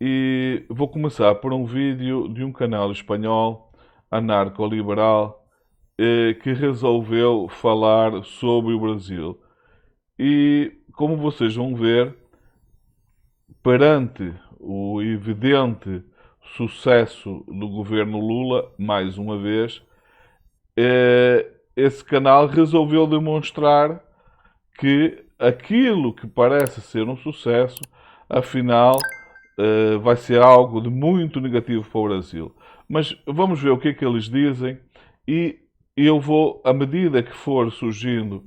e vou começar por um vídeo de um canal espanhol, anarco-liberal, que resolveu falar sobre o Brasil. E, como vocês vão ver, perante o evidente sucesso do governo Lula, mais uma vez, esse canal resolveu demonstrar que aquilo que parece ser um sucesso, afinal, vai ser algo de muito negativo para o Brasil. Mas vamos ver o que é que eles dizem e eu vou, à medida que for surgindo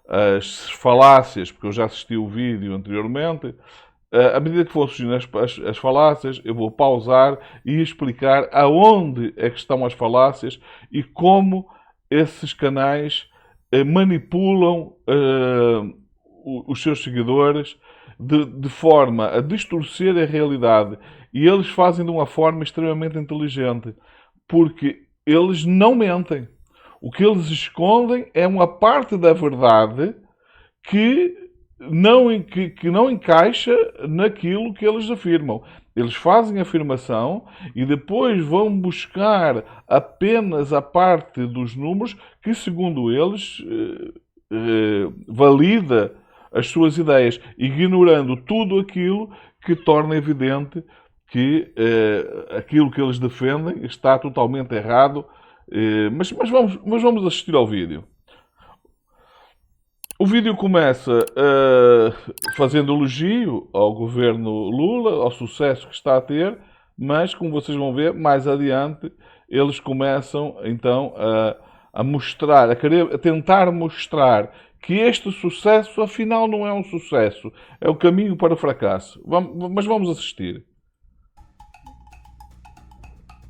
as falácias, porque eu já assisti o vídeo anteriormente, à medida que for surgindo as falácias, eu vou pausar e explicar aonde é que estão as falácias e como esses canais manipulam os seus seguidores de forma a distorcer a realidade. E eles fazem de uma forma extremamente inteligente, porque eles não mentem. O que eles escondem é uma parte da verdade que que não encaixa naquilo que eles afirmam. Eles fazem a afirmação e depois vão buscar apenas a parte dos números que, segundo eles, valida as suas ideias, ignorando tudo aquilo que torna evidente que aquilo que eles defendem está totalmente errado. Mas vamos assistir ao vídeo. O vídeo começa fazendo elogio ao governo Lula, ao sucesso que está a ter, mas, como vocês vão ver, mais adiante, eles começam então a mostrar, a tentar mostrar que este sucesso, afinal, não é um sucesso, é o caminho para o fracasso. Mas vamos assistir.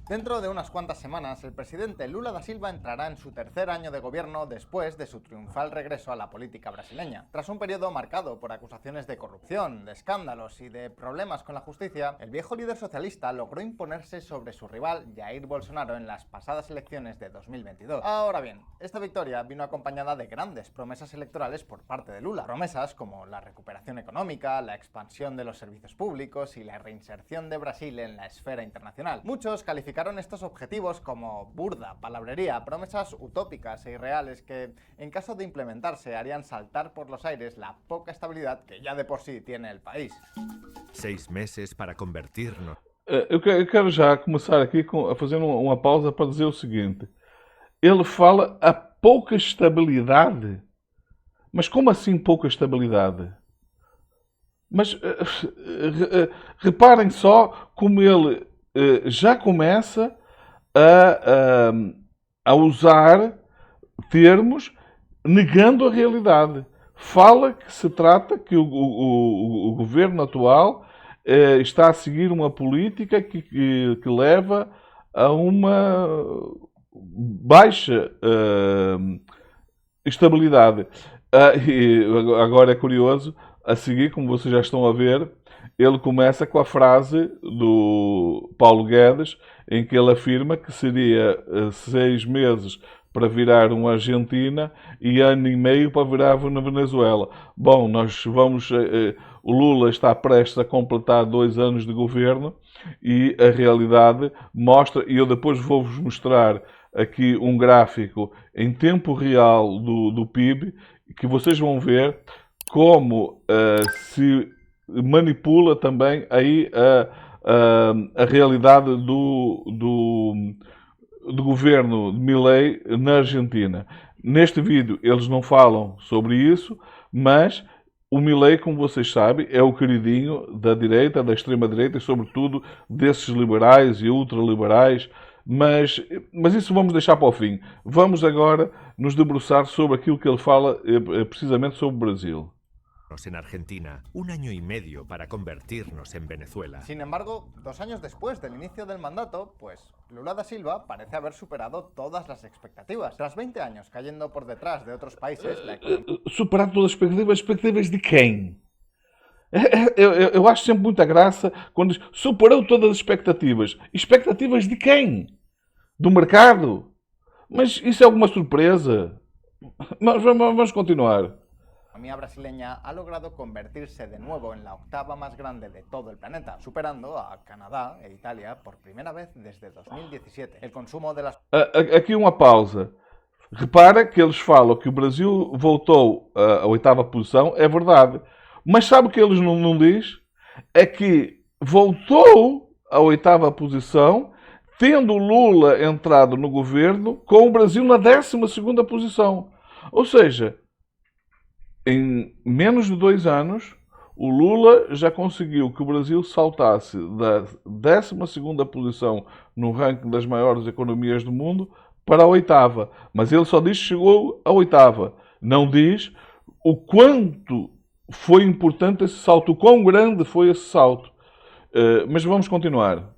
Dentro de unas cuantas semanas, el presidente Lula da Silva entrará en su tercer año de gobierno después de su triunfal regreso a la política brasileña. Tras un periodo marcado por acusaciones de corrupción, de escándalos y de problemas con la justicia, el viejo líder socialista logró imponerse sobre su rival Jair Bolsonaro en las pasadas elecciones de 2022. Ahora bien, esta victoria vino acompañada de grandes promesas electorales por parte de Lula. Promesas como la recuperación económica, la expansión de los servicios públicos y la reinserción de Brasil en la esfera internacional. Muchos calificaron estos objetivos como burda, palabrería, promesas utópicas e irreales que, en caso de implementarse, harían saltar por los aires la poca estabilidad que ya de por sí tiene el país. 6 meses para convertirnos. Eu quero já começar aqui a fazer uma pausa para dizer o seguinte. Ele fala a pouca estabilidade. Mas como assim pouca estabilidade? Mas reparem só como ele já começa a usar termos negando a realidade. Fala que se trata que o governo atual está a seguir uma política que leva a uma baixa estabilidade. E agora é curioso, a seguir, como vocês já estão a ver, ele começa com a frase do Paulo Guedes, em que ele afirma que seria 6 meses para virar uma Argentina e ano e meio para virar uma Venezuela. Bom, nós vamos... O Lula está prestes a completar 2 anos de governo e a realidade mostra, e eu depois vou-vos mostrar aqui um gráfico em tempo real do PIB, que vocês vão ver como se manipula também aí a realidade do governo de Milei na Argentina. Neste vídeo eles não falam sobre isso, mas o Milei, como vocês sabem, é o queridinho da direita, da extrema-direita e, sobretudo, desses liberais e ultraliberais. Mas isso vamos deixar para o fim. Vamos agora nos debruçar sobre aquilo que ele fala precisamente sobre o Brasil. En Argentina, 1 año y medio para convertirnos en Venezuela. Sin embargo, 2 años después del inicio del mandato, pues Lula da Silva parece haber superado todas las expectativas. Tras 20 años cayendo por detrás de otros países, la economía... Superar todas as expectativas? Expectativas de quem? Eu acho sempre muita graça quando diz superou todas as expectativas. Expectativas de quem? Do mercado? Mas isso é alguma surpresa? Mas vamos continuar. economía brasileña ha logrado convertirse de nuevo en la octava más grande de todo el planeta, superando a Canadá e Italia por primera vez desde 2017. El consumo de las... Aqui uma pausa. Repara que eles falam que o Brasil voltou à oitava posição, é verdade. Mas sabe o que eles não diz? É que voltou à oitava posição, tendo Lula entrado no governo, com o Brasil na 12ª posição. Ou seja, em menos de 2 anos, o Lula já conseguiu que o Brasil saltasse da 12ª posição no ranking das maiores economias do mundo para a oitava. Mas ele só diz que chegou à oitava. Não diz o quanto foi importante esse salto, o quão grande foi esse salto. Mas vamos continuar.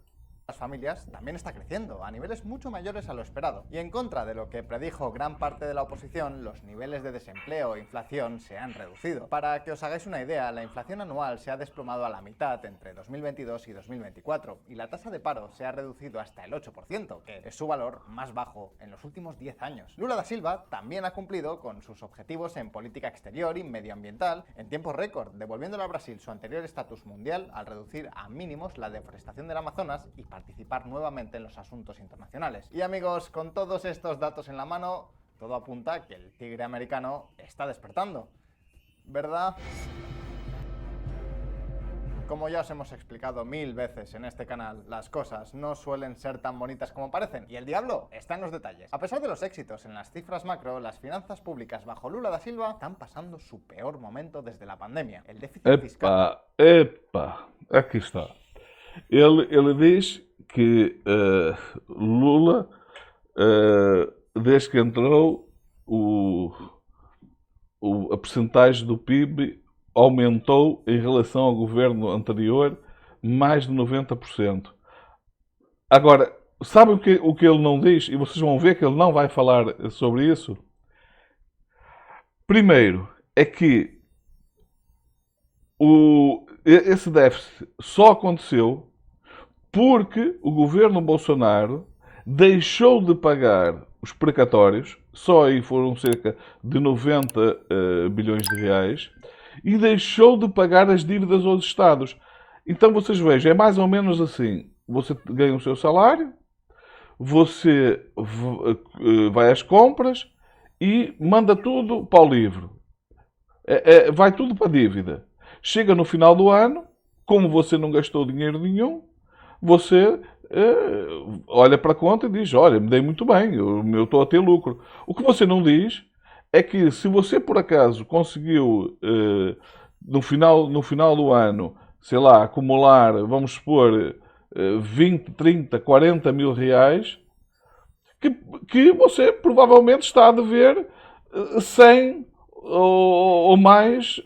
Las familias también está creciendo a niveles mucho mayores a lo esperado. Y en contra de lo que predijo gran parte de la oposición, los niveles de desempleo e inflación se han reducido. Para que os hagáis una idea, la inflación anual se ha desplomado a la mitad entre 2022 y 2024 y la tasa de paro se ha reducido hasta el 8%, que es su valor más bajo en los últimos 10 años. Lula da Silva también ha cumplido con sus objetivos en política exterior y medioambiental en tiempo récord, devolviéndole a Brasil su anterior estatus mundial al reducir a mínimos la deforestación del Amazonas y participar nuevamente en los asuntos internacionales. Y amigos, con todos estos datos en la mano, todo apunta a que el tigre americano está despertando, ¿verdad? Como ya os hemos explicado 1000 veces en este canal, las cosas no suelen ser tan bonitas como parecen, y el diablo está en los detalles. A pesar de los éxitos en las cifras macro, las finanzas públicas bajo Lula da Silva están pasando su peor momento desde la pandemia. El déficit fiscal... Aqui está. Ele diz que Lula, desde que entrou, a percentagem do PIB aumentou em relação ao governo anterior mais de 90%. Agora, sabem o que ele não diz? E vocês vão ver que ele não vai falar sobre isso. Primeiro, é que esse déficit só aconteceu porque o governo Bolsonaro deixou de pagar os precatórios, só aí foram cerca de 90 bilhões de reais, e deixou de pagar as dívidas aos Estados. Então vocês vejam, é mais ou menos assim. Você ganha o seu salário, você vai às compras e manda tudo para o livro. Vai tudo para a dívida. Chega no final do ano, como você não gastou dinheiro nenhum, você olha para a conta e diz, olha, me dei muito bem, eu estou a ter lucro. O que você não diz é que se você por acaso conseguiu, no final do ano, sei lá, acumular, vamos supor, 20, 30, 40 mil reais, que você provavelmente está a dever 100 ou mais,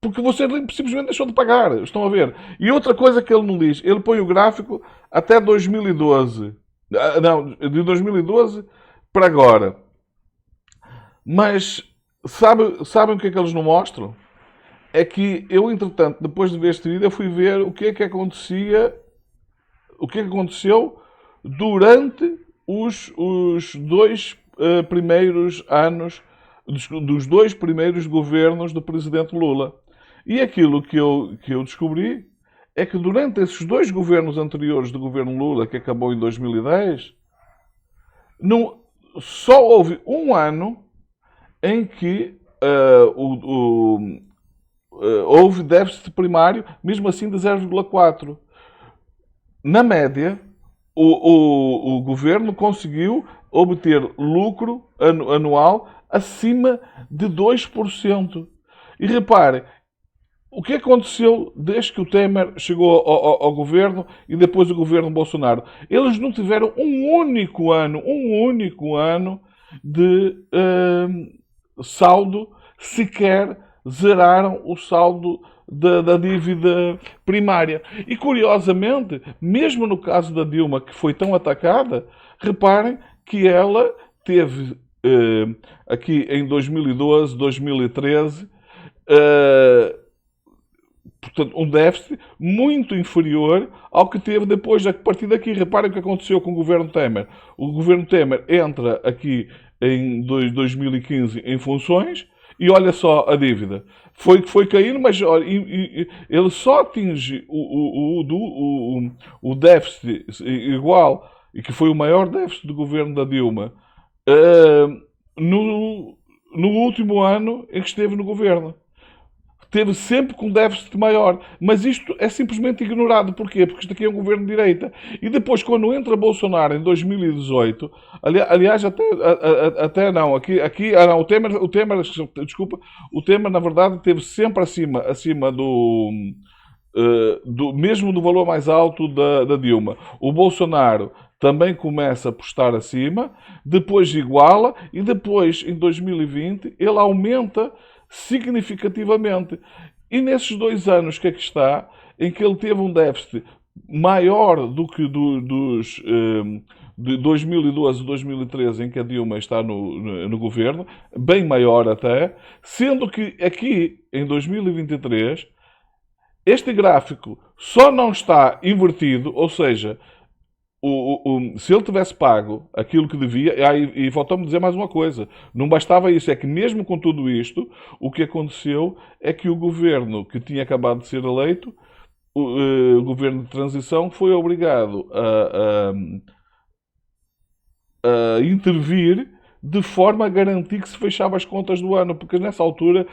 porque você simplesmente deixou de pagar. Estão a ver? E outra coisa que ele não diz, ele põe o gráfico até 2012. Não, de 2012 para agora. Mas sabem o que é que eles não mostram? É que eu, entretanto, depois de ver este vídeo, eu fui ver o que é que aconteceu durante os 2 primeiros anos dos 2 primeiros governos do presidente Lula. E aquilo que eu descobri é que durante esses 2 governos anteriores do governo Lula, que acabou em 2010, só houve um ano em que houve déficit primário, mesmo assim de 0,4. Na média, o governo conseguiu obter lucro anual acima de 2%. E repare, o que aconteceu desde que o Temer chegou ao governo e depois o governo Bolsonaro? Eles não tiveram um único ano de saldo, sequer zeraram o saldo da dívida primária. E curiosamente, mesmo no caso da Dilma, que foi tão atacada, reparem que ela teve aqui em 2012, 2013, portanto, um déficit muito inferior ao que teve depois. A partir daqui, reparem o que aconteceu com o governo Temer. O governo Temer entra aqui em 2015 em funções e olha só a dívida. Foi caindo, mas olha, ele só atinge o déficit igual, e que foi o maior déficit do governo da Dilma, no, no último ano em que esteve no governo. Teve sempre com déficit maior. Mas isto é simplesmente ignorado. Porquê? Porque isto aqui é um governo de direita. E depois, quando entra Bolsonaro em 2018, aliás, até não, não, desculpa, o Temer, na verdade, esteve sempre acima mesmo do valor mais alto da Dilma. O Bolsonaro também começa por estar acima, depois iguala e depois, em 2020, ele aumenta significativamente. E nesses 2 anos que aqui está, em que ele teve um déficit maior do que de 2012 e 2013, em que a Dilma está no governo, bem maior até, sendo que aqui, em 2023, este gráfico só não está invertido, ou seja, se ele tivesse pago aquilo que devia, e faltou-me dizer mais uma coisa, não bastava isso, é que mesmo com tudo isto, o que aconteceu é que o governo que tinha acabado de ser eleito, o governo de transição, foi obrigado a intervir de forma a garantir que se fechava as contas do ano, porque nessa altura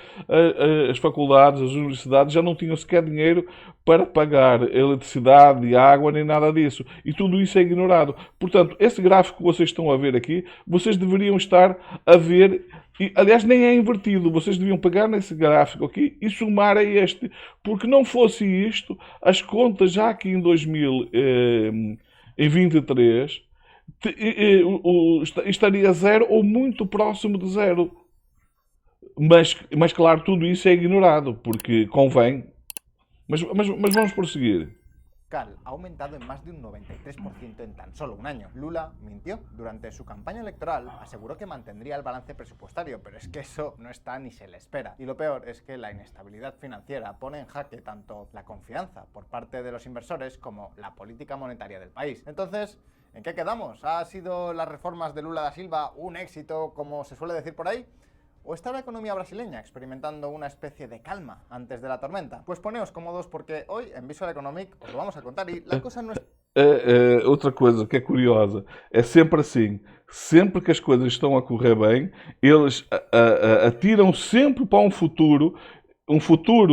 as faculdades, as universidades já não tinham sequer dinheiro para pagar eletricidade e água, nem nada disso. E tudo isso é ignorado. Portanto, esse gráfico que vocês estão a ver aqui, vocês deveriam estar a ver, e, aliás, nem é invertido, vocês deviam pegar nesse gráfico aqui e somar a este, porque não fosse isto, as contas já aqui em 2023 estaria zero ou muito próximo de zero. Mas claro, tudo isso é ignorado, porque convém. Mas vamos prosseguir. Ha aumentado en más de un 93% en tan solo un año. Lula mintió. Durante su campaña electoral aseguró que mantendría el balance presupuestario, pero es que eso no está ni se le espera. Y lo peor es que la inestabilidad financiera pone en jaque tanto la confianza por parte de los inversores como la política monetaria del país. Entonces, ¿en qué quedamos? ¿Ha sido las reformas de Lula da Silva un éxito, como se suele decir por ahí? ¿O está la economía brasileña experimentando una especie de calma antes de la tormenta? Pues poneos cómodos porque hoy en Visual Economic os lo vamos a contar y la cosa no es... Outra coisa que é curiosa, é sempre assim, sempre que as coisas estão a correr bem, eles atiram sempre para um futuro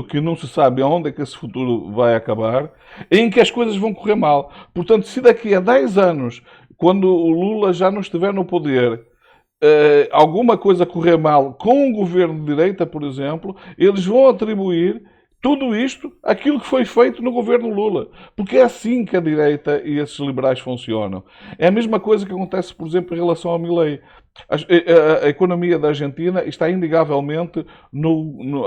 que não se sabe aonde é que esse futuro vai acabar, em que as coisas vão correr mal. Portanto, se daqui a 10 anos, quando o Lula já não estiver no poder, alguma coisa correr mal com um governo de direita, por exemplo, eles vão atribuir tudo isto àquilo que foi feito no governo Lula. Porque é assim que a direita e esses liberais funcionam. É a mesma coisa que acontece, por exemplo, em relação ao Milei. A economia da Argentina está inegavelmente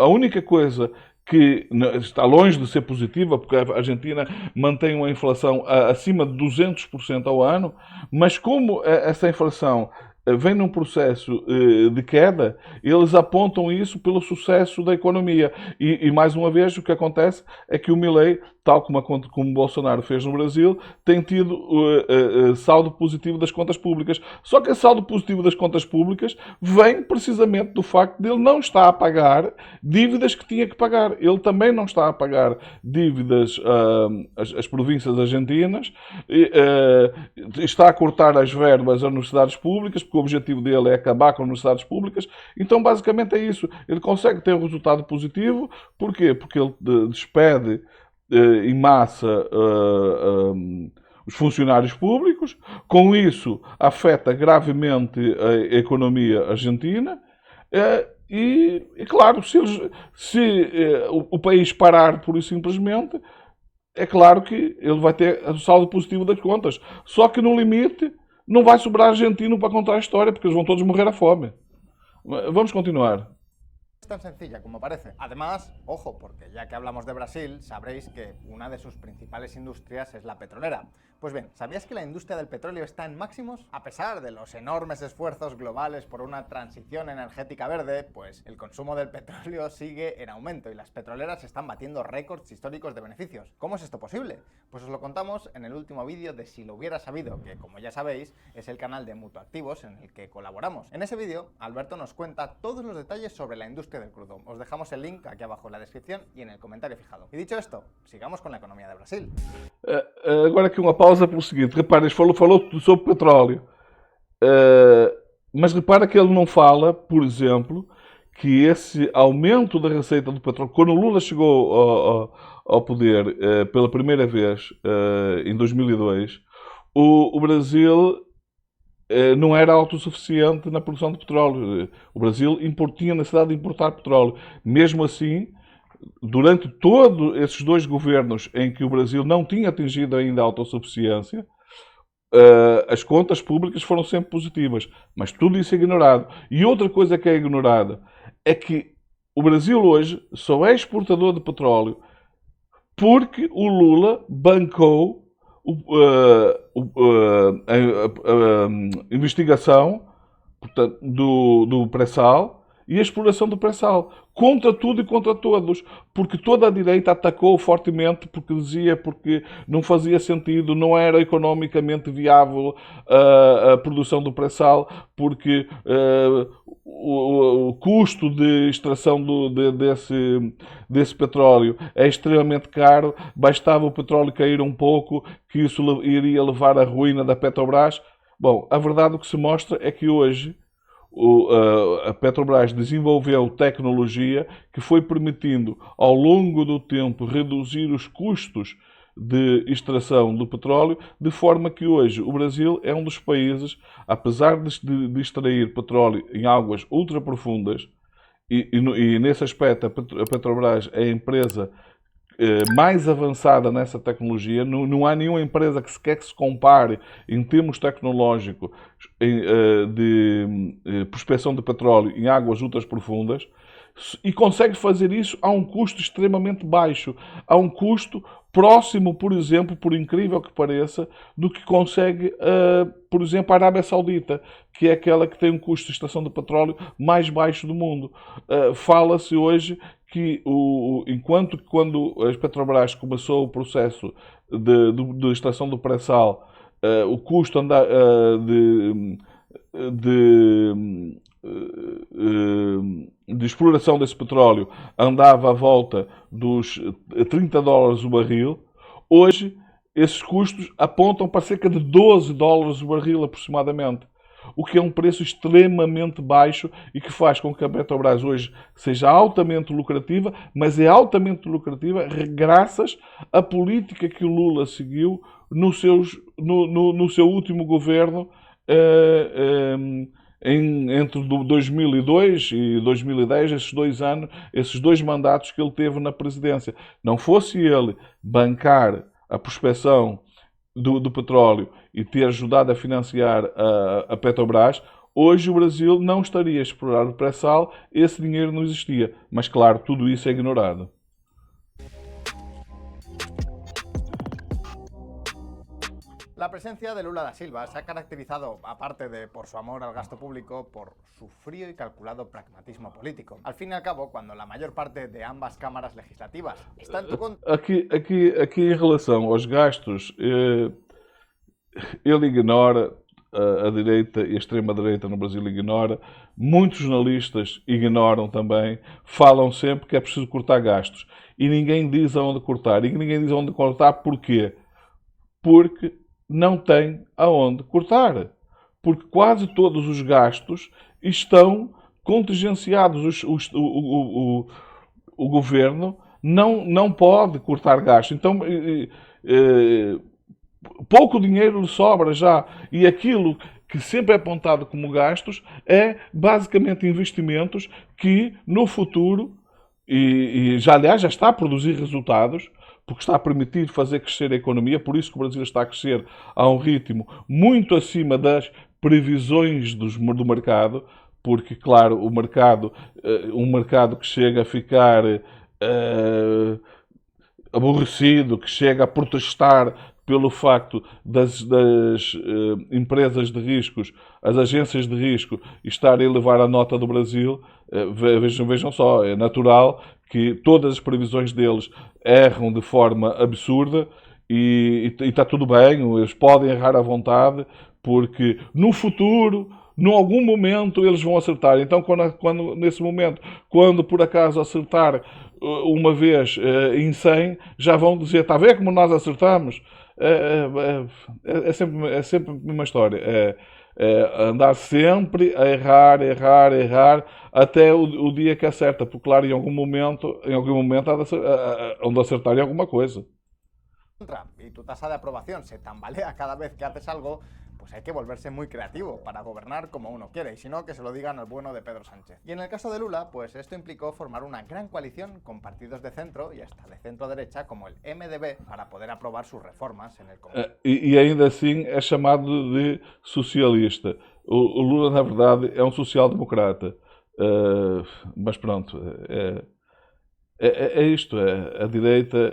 a única coisa que está longe de ser positiva, porque a Argentina mantém uma inflação acima de 200% ao ano, mas como essa inflação vem num processo de queda, eles apontam isso pelo sucesso da economia. E mais uma vez, o que acontece é que o Milei, tal como o Bolsonaro fez no Brasil, tem tido saldo positivo das contas públicas. Só que esse saldo positivo das contas públicas vem precisamente do facto de ele não estar a pagar dívidas que tinha que pagar. Ele também não está a pagar dívidas às províncias argentinas, está a cortar as verbas às universidades públicas, porque o objetivo dele é acabar com as universidades públicas. Então, basicamente é isso. Ele consegue ter um resultado positivo. Porquê? Porque ele despede em massa os funcionários públicos. Com isso, afeta gravemente a economia argentina. E claro, se o país parar pura e simplesmente, é claro que ele vai ter o saldo positivo das contas. Só que no limite não vai sobrar argentino para contar a história, porque eles vão todos morrer à fome. Vamos continuar. Tan sencilla como parece. Además, ojo, porque ya que hablamos de Brasil, sabréis que una de sus principales industrias es la petrolera. Pues bien, ¿sabías que la industria del petróleo está en máximos? A pesar de los enormes esfuerzos globales por una transición energética verde, pues el consumo del petróleo sigue en aumento y las petroleras están batiendo récords históricos de beneficios. ¿Cómo es esto posible? Pues os lo contamos en el último vídeo de Si lo hubiera sabido, que como ya sabéis, es el canal de Mutuactivos en el que colaboramos. En ese vídeo, Alberto nos cuenta todos los detalles sobre la industria industria del crudo. Os dejamos el link aquí abajo en la descripción y en el comentario fijado. Y dicho esto, sigamos con la economía de Brasil. Agora aqui uma pausa pelo seguinte. Repara, falou sobre petróleo. Mas repara que ele não fala, por exemplo, que esse aumento da receita do petróleo, quando o Lula chegou ao poder pela primeira vez, em 2002, o Brasil não era autossuficiente na produção de petróleo. O Brasil tinha necessidade de importar petróleo. Mesmo assim, durante todos esses dois governos em que o Brasil não tinha atingido ainda a autossuficiência, as contas públicas foram sempre positivas. Mas tudo isso é ignorado. E outra coisa que é ignorada é que o Brasil hoje só é exportador de petróleo porque o Lula bancou a investigação, portanto, do pré-sal e a exploração do pré-sal, contra tudo e contra todos, porque toda a direita atacou fortemente porque não fazia sentido, não era economicamente viável a produção do pré-sal, porque o custo de extração desse petróleo é extremamente caro, bastava o petróleo cair um pouco, que isso iria levar à ruína da Petrobras. Bom, a verdade o que se mostra é que hoje a Petrobras desenvolveu tecnologia que foi permitindo, ao longo do tempo, reduzir os custos de extração do petróleo, de forma que hoje o Brasil é um dos países, apesar de extrair petróleo em águas ultraprofundas, e nesse aspecto a Petrobras é a empresa mais avançada nessa tecnologia. Não há nenhuma empresa que sequer se compare em termos tecnológicos de prospecção de petróleo em águas ultras profundas, e consegue fazer isso a um custo extremamente baixo, a um custo próximo, por exemplo, por incrível que pareça, do que consegue, por exemplo, a Arábia Saudita, que é aquela que tem um custo de extração de petróleo mais baixo do mundo. Fala-se hoje que, enquanto que quando a Petrobras começou o processo de extração do pré-sal, o custo de exploração desse petróleo andava à volta dos $30 o barril, hoje esses custos apontam para cerca de $12 o barril aproximadamente, o que é um preço extremamente baixo e que faz com que a Petrobras hoje seja altamente lucrativa, mas é altamente lucrativa graças à política que o Lula seguiu no seu último governo, entre 2002 e 2010, esses dois mandatos que ele teve na presidência. Não fosse ele bancar a prospecção do petróleo e ter ajudado a financiar a Petrobras, hoje o Brasil não estaria a explorar o pré-sal, esse dinheiro não existia. Mas claro, tudo isso é ignorado. La presencia de Lula da Silva se ha caracterizado, aparte de por su amor al gasto público, por su frío y calculado pragmatismo político. Al fin y al cabo, cuando la mayor parte de ambas cámaras legislativas está en tu contra... Aqui em relação aos gastos, ele ignora, a direita e a extrema-direita no Brasil ignora, muitos jornalistas ignoram também, falam sempre que é preciso cortar gastos. E ninguém diz aonde cortar. E ninguém diz aonde cortar porquê? Porque não tem aonde cortar. Porque quase todos os gastos estão contingenciados. O governo não pode cortar gastos. Então, pouco dinheiro lhe sobra já. E aquilo que sempre é apontado como gastos é basicamente investimentos que no futuro, e já aliás já está a produzir resultados, porque está a permitir fazer crescer a economia, por isso que o Brasil está a crescer a um ritmo muito acima das previsões do mercado, porque, claro, um mercado que chega a ficar aborrecido, que chega a protestar pelo facto das empresas de riscos, as agências de risco, estarem a levar a nota do Brasil, vejam só, é natural que todas as previsões deles erram de forma absurda e está tudo bem, eles podem errar à vontade, porque no futuro Num algum momento eles vão acertar. Então, nesse momento, quando por acaso acertar uma vez em 100, já vão dizer, está a ver como nós acertamos? É sempre uma história. Andar sempre a errar, até o dia que acerta. Porque, claro, em algum momento há de acertar em alguma coisa. Y tu tasa de aprobación se tambalea cada vez que haces algo, pues hay que volverse muy creativo para gobernar como uno quiere, y si no, que se lo digan al bueno de Pedro Sánchez. Y en el caso de Lula, pues esto implicó formar una gran coalición con partidos de centro y hasta de centro-derecha como el MDB para poder aprobar sus reformas en el Congreso. E ainda assim é chamado de socialista. O Lula, na verdade, é um social-democrata. Mas pronto, é isto, a direita,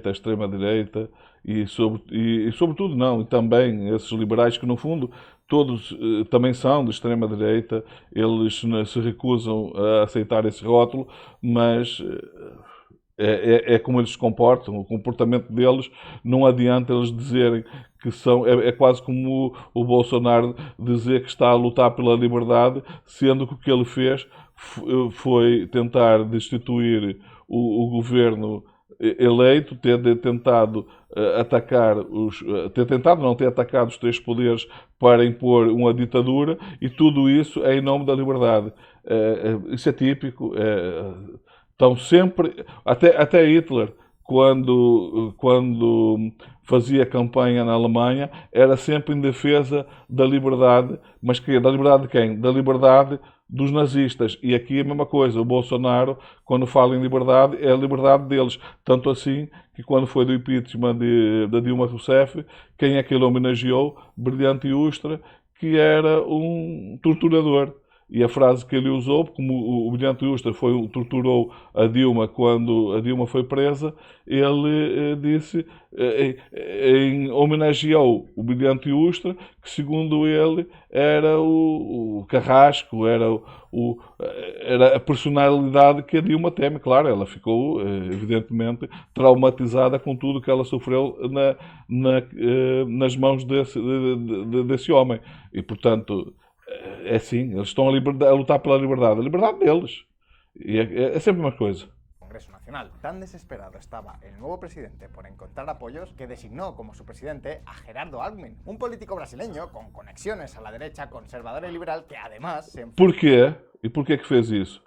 a extrema-direita e sobretudo não, e também esses liberais que no fundo todos também são de extrema-direita, eles se recusam a aceitar esse rótulo, mas é como eles se comportam, o comportamento deles, não adianta eles dizerem que são, é quase como o Bolsonaro dizer que está a lutar pela liberdade, sendo que o que ele fez foi tentar destituir o governo eleito, ter tentado ter atacado os três poderes para impor uma ditadura, e tudo isso é em nome da liberdade. Isso é típico. Estão sempre, até Hitler, quando fazia campanha na Alemanha, era sempre em defesa da liberdade, mas da liberdade de quem? Da liberdade dos nazistas. E aqui é a mesma coisa. O Bolsonaro, quando fala em liberdade, é a liberdade deles. Tanto assim que quando foi do impeachment da Dilma Rousseff, quem é que ele homenageou? Brilhante Ustra, que era um torturador. E a frase que ele usou, como o Brilhante Ustra torturou a Dilma quando a Dilma foi presa, ele disse, homenageou o Brilhante Ustra, que segundo ele era o carrasco, era a personalidade que a Dilma teme. Claro, ela ficou, evidentemente, traumatizada com tudo que ela sofreu nas mãos desse homem. E, portanto, é assim, eles estão a lutar pela liberdade. A liberdade deles. E é sempre uma coisa. Congreso Nacional. Tan desesperado estaba el nuevo presidente por encontrar apoyos que designó como su presidente a Gerardo Alckmin, un político brasileño con conexiones a la derecha conservadora y liberal que además se... Porquê? E porquê que fez isso?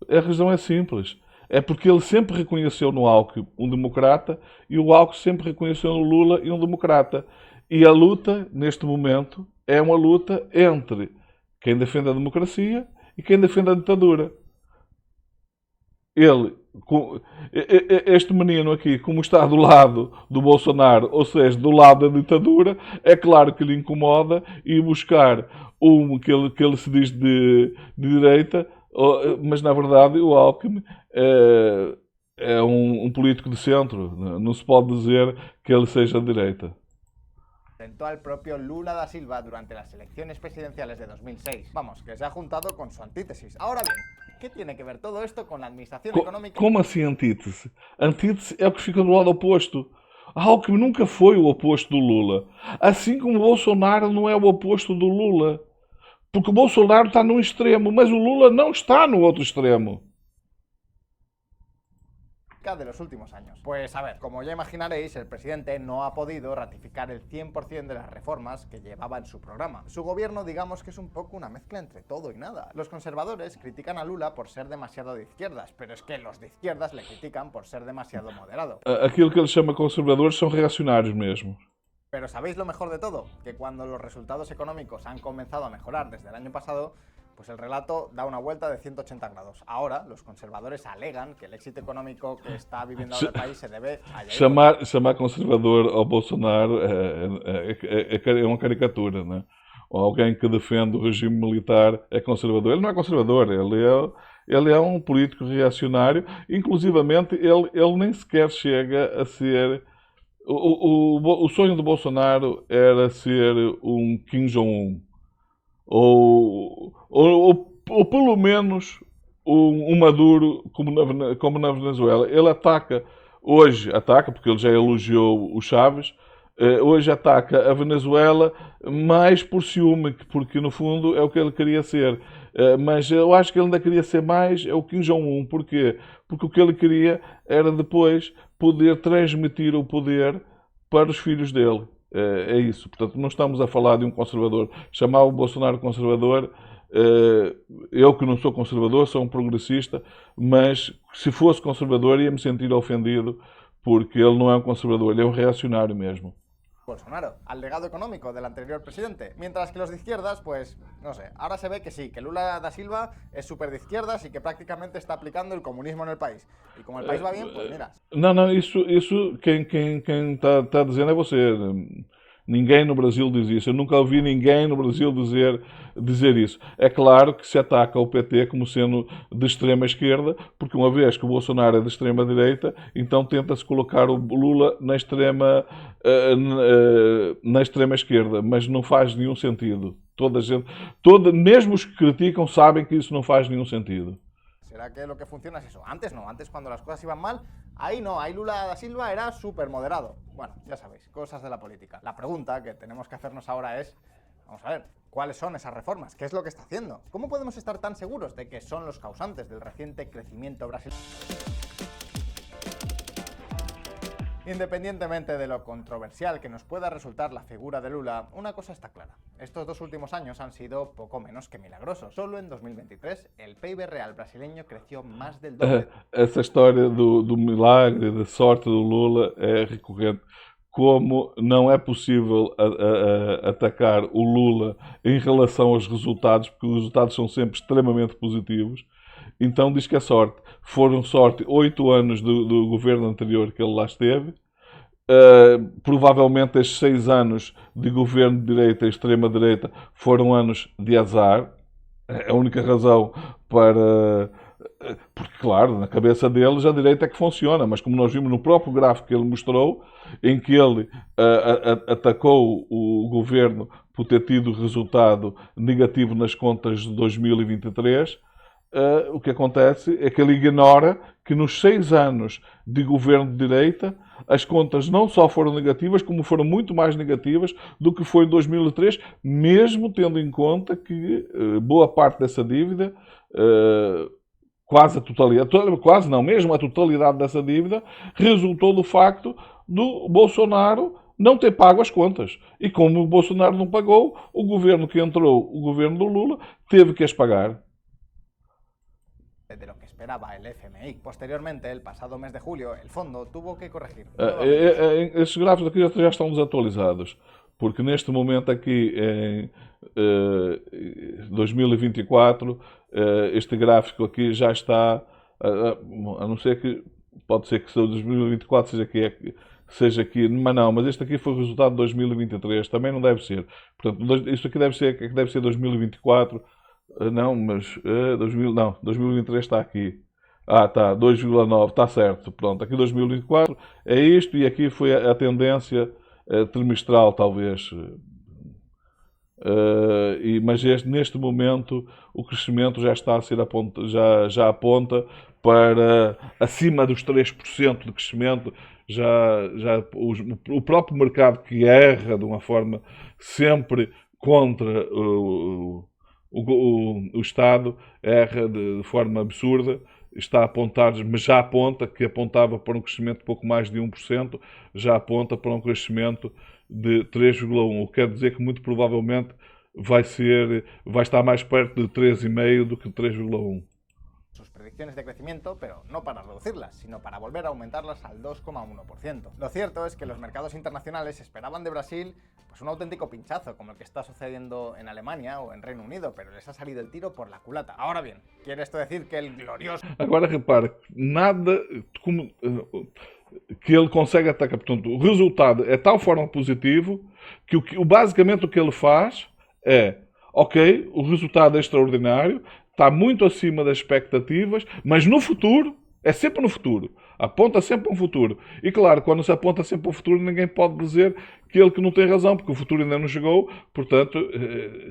A razão é simples. É porque ele sempre reconheceu no Alckmin um democrata e o Alckmin sempre reconheceu no Lula um democrata. E a luta, neste momento, é uma luta entre quem defende a democracia e quem defende a ditadura. Este menino aqui, como está do lado do Bolsonaro, ou seja, do lado da ditadura, é claro que lhe incomoda ir buscar que ele se diz de direita, mas na verdade o Alckmin é um político de centro. Não se pode dizer que ele seja de direita. Presentó al propio Lula da Silva durante las elecciones presidenciales de 2006. Vamos, que se ha juntado con su antítesis. Ahora bien, ¿qué tiene que ver todo esto con la administración económica? Como assim antítese? Antítese é o que fica do lado oposto. Alckmin nunca foi o oposto do Lula. Assim como o Bolsonaro não é o oposto do Lula. Porque o Bolsonaro está num extremo, mas o Lula não está no outro extremo. De los últimos años. Pues a ver, como ya imaginaréis, el presidente no ha podido ratificar el 100% de las reformas que llevaba en su programa. Su gobierno, digamos que es un poco una mezcla entre todo y nada. Los conservadores critican a Lula por ser demasiado de izquierdas, pero es que los de izquierdas le critican por ser demasiado moderado. Aquilo que ele chama conservadores são reacionários mesmo. Pero ¿sabéis lo mejor de todo? Que cuando los resultados económicos han comenzado a mejorar desde el año pasado, pues el relato da una vuelta de 180 grados. Ahora, los conservadores alegan que el éxito económico que está viviendo ahora el país se debe a... Chamar conservador ao Bolsonaro é uma caricatura, né? Alguém que defende o regime militar é conservador. Ele não é conservador, ele é um político reacionário. Inclusivamente, ele nem sequer chega a ser... O sonho do Bolsonaro era ser um Kim Jong-un. Ou pelo menos um Maduro como na Venezuela. Ele ataca, porque ele já elogiou o Chávez, Hoje ataca a Venezuela mais por ciúme, porque no fundo é o que ele queria ser. Mas eu acho que ele ainda queria ser mais é o Kim Jong-un. Porquê? Porque o que ele queria era depois poder transmitir o poder para os filhos dele. É isso. Portanto, não estamos a falar de um conservador. Chamar o Bolsonaro conservador, eu que não sou conservador, sou um progressista, mas se fosse conservador ia me sentir ofendido, porque ele não é um conservador, ele é um reacionário mesmo. Bolsonaro, al legado económico del anterior presidente. Mientras que los de izquierdas, pues, no sé, ahora se ve que sí, que Lula da Silva es súper de izquierdas y que prácticamente está aplicando el comunismo en el país. Y como el país va bien, pues mira. Não, isso quem está dizendo é você. Ninguém no Brasil diz isso. Eu nunca ouvi ninguém no Brasil dizer isso. É claro que se ataca o PT como sendo de extrema esquerda, porque uma vez que o Bolsonaro é de extrema direita, então tenta-se colocar o Lula na extrema esquerda, mas não faz nenhum sentido. Mesmo os que criticam sabem que isso não faz nenhum sentido. ¿Será que lo que funciona es eso? Antes no, antes cuando las cosas iban mal, ahí no, ahí Lula da Silva era súper moderado. Bueno, ya sabéis, cosas de la política. La pregunta que tenemos que hacernos ahora es, vamos a ver, ¿cuáles son esas reformas? ¿Qué es lo que está haciendo? ¿Cómo podemos estar tan seguros de que son los causantes del reciente crecimiento brasileño? Independientemente de lo controversial que nos pueda resultar la figura de Lula, una cosa está clara. Estos 2 últimos años han sido poco menos que milagrosos. Solo en 2023 el PIB real brasileño creció más del doble. Essa história do milagre, da sorte do Lula é recorrente. Como não é possível atacar o Lula em relação aos resultados, porque os resultados são sempre extremamente positivos, então diz que é sorte. Foram sorte 8 anos do governo anterior que ele lá esteve. Provavelmente estes 6 anos de governo de direita e extrema-direita foram anos de azar. É a única razão para... Porque, claro, na cabeça deles a direita é que funciona, mas como nós vimos no próprio gráfico que ele mostrou, em que ele atacou o governo por ter tido resultado negativo nas contas de 2023, o que acontece é que ele ignora que nos 6 anos de governo de direita as contas não só foram negativas, como foram muito mais negativas do que foi em 2003, mesmo tendo em conta que boa parte dessa dívida, quase a totalidade dessa dívida, resultou do facto do Bolsonaro não ter pago as contas. E como o Bolsonaro não pagou, o governo que entrou, o governo do Lula, teve que as pagar. De lo que esperaba el FMI. Posteriormente, el pasado mes de julio, el fondo tuvo que corregir. Esses gráficos aqui já estão desatualizados, porque neste momento aqui, em 2024, este gráfico aqui já está, a não ser que, pode ser que o 2024 seja aqui, mas este aqui foi o resultado de 2023, também não deve ser. Portanto, isto aqui deve ser 2024. Não, mas 2023 está aqui. Está, 2,9, está certo. Pronto, aqui 2024 é isto e aqui foi a tendência trimestral, talvez. Mas neste momento o crescimento já está a ser já aponta para acima dos 3% de crescimento. O próprio mercado que erra de uma forma sempre contra o Estado erra de forma absurda, está a apontar, mas já aponta, que apontava para um crescimento de pouco mais de 1%, já aponta para um crescimento de 3,1%, o que quer dizer que muito provavelmente vai estar mais perto de 3,5% do que 3,1%. Sus predicciones de crecimiento, pero no para reducirlas, sino para volver a aumentarlas al 2,1%. Lo cierto es que los mercados internacionales esperaban de Brasil pues un auténtico pinchazo, como el que está sucediendo en Alemania o en Reino Unido, pero les ha salido el tiro por la culata. Ahora bien, ¿quiere esto decir que el glorioso... Agora repare, nada como, que ele consegue atacar. Portanto, o resultado é de tal forma positivo que basicamente o que ele faz é, ok, o resultado é extraordinário, está muito acima das expectativas, mas no futuro, é sempre no futuro, Aponta sempre para um futuro. E claro, quando se aponta sempre para o futuro, ninguém pode dizer que ele que não tem razão, porque o futuro ainda não chegou. Portanto,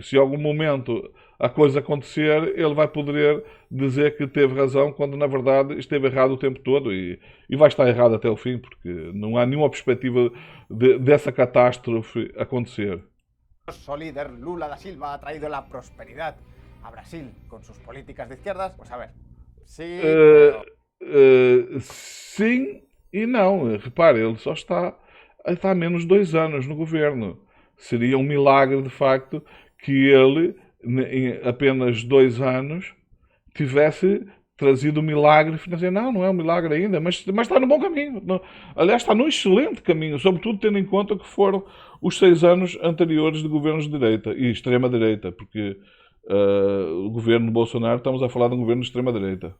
se em algum momento a coisa acontecer, ele vai poder dizer que teve razão, quando na verdade esteve errado o tempo todo e vai estar errado até o fim, porque não há nenhuma perspectiva dessa catástrofe acontecer. Su líder Lula da Silva ha traído la prosperidad a Brasil con sus políticas de izquierdas. Pues a ver, sí, Sim e não. Repare, ele só está há menos de 2 anos no governo. Seria um milagre, de facto, que ele, em apenas 2 anos, tivesse trazido o milagre financeiro. Não, não é um milagre ainda, mas está no bom caminho. Aliás, está num excelente caminho, sobretudo tendo em conta que foram os 6 anos anteriores de governos de direita e extrema-direita, porque o governo de Bolsonaro, estamos a falar de um governo de extrema-direita.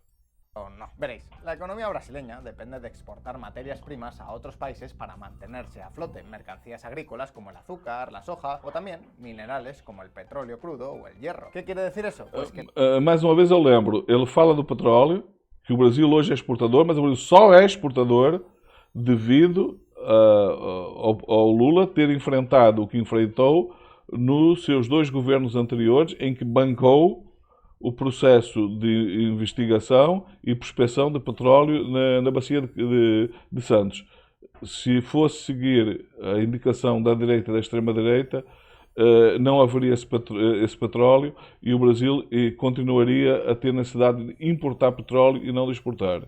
o no. Veréis, la economía brasileña depende de exportar materias primas a otros países para mantenerse a flote, mercancías agrícolas como el azúcar, la soja o también minerales como el petróleo crudo o el hierro. ¿Qué quiere decir eso? Pues que Mais uma vez eu lembro, ele fala do petróleo, que o Brasil hoje é exportador, mas o Brasil só é exportador devido ao Lula ter enfrentado o que enfrentou nos seus 2 governos anteriores, em que bancou o processo de investigação e prospecção de petróleo na bacia de Santos. Se fosse seguir a indicação da direita e da extrema-direita, não haveria esse petróleo e o Brasil continuaria a ter necessidade de importar petróleo e não de exportar.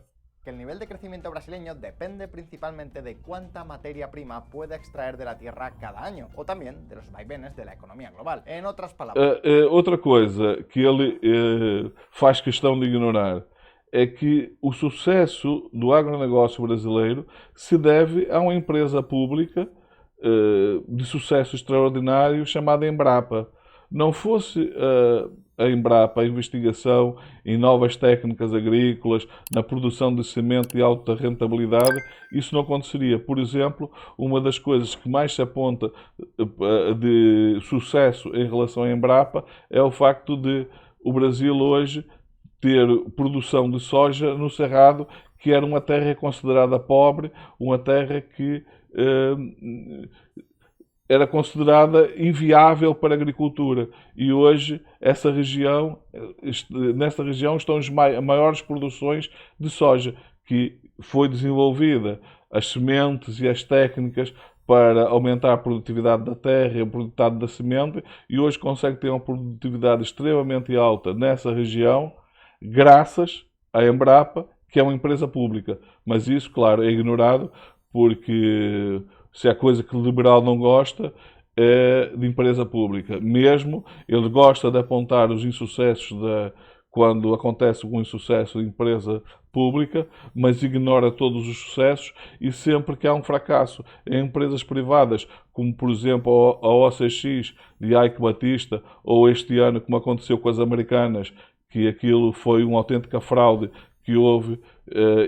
que el nivel de crecimiento brasileño depende principalmente de cuánta materia prima pueda extraer de la tierra cada año, o también de los vaivenes de la economía global. En otras palabras... Outra coisa que ele faz questão de ignorar é que o sucesso do agronegócio brasileiro se deve a uma empresa pública de sucesso extraordinário chamada Embrapa. Não fosse a Embrapa, a investigação em novas técnicas agrícolas, na produção de semente de alta rentabilidade, isso não aconteceria. Por exemplo, uma das coisas que mais se aponta de sucesso em relação à Embrapa é o facto de o Brasil hoje ter produção de soja no Cerrado, que era uma terra considerada pobre, uma terra que era considerada inviável para a agricultura. E hoje, nesta região estão as maiores produções de soja, que foi desenvolvida as sementes e as técnicas para aumentar a produtividade da terra e a produtividade da semente, e hoje consegue ter uma produtividade extremamente alta nessa região, graças à Embrapa, que é uma empresa pública. Mas isso, claro, é ignorado, porque se há coisa que o liberal não gosta é de empresa pública. Mesmo ele gosta de apontar os insucessos quando acontece algum insucesso de empresa pública, mas ignora todos os sucessos, e sempre que há um fracasso em empresas privadas, como por exemplo a OCX de Ike Batista, ou este ano como aconteceu com as americanas, que aquilo foi uma autêntica fraude que houve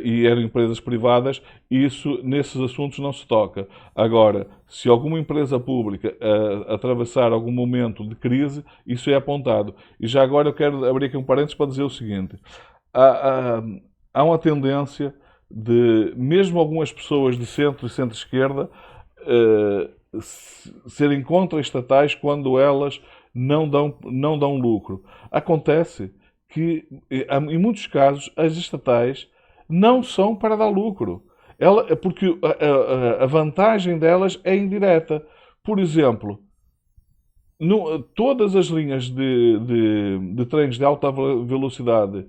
e eram empresas privadas, isso nesses assuntos não se toca. Agora, se alguma empresa pública atravessar algum momento de crise, isso é apontado. E já agora eu quero abrir aqui um parênteses para dizer o seguinte: há uma tendência de, mesmo algumas pessoas de centro e centro-esquerda, serem contra-estatais quando elas não dão lucro. Acontece que, em muitos casos, as estatais não são para dar lucro. Porque a vantagem delas é indireta. Por exemplo, todas as linhas de trens de alta velocidade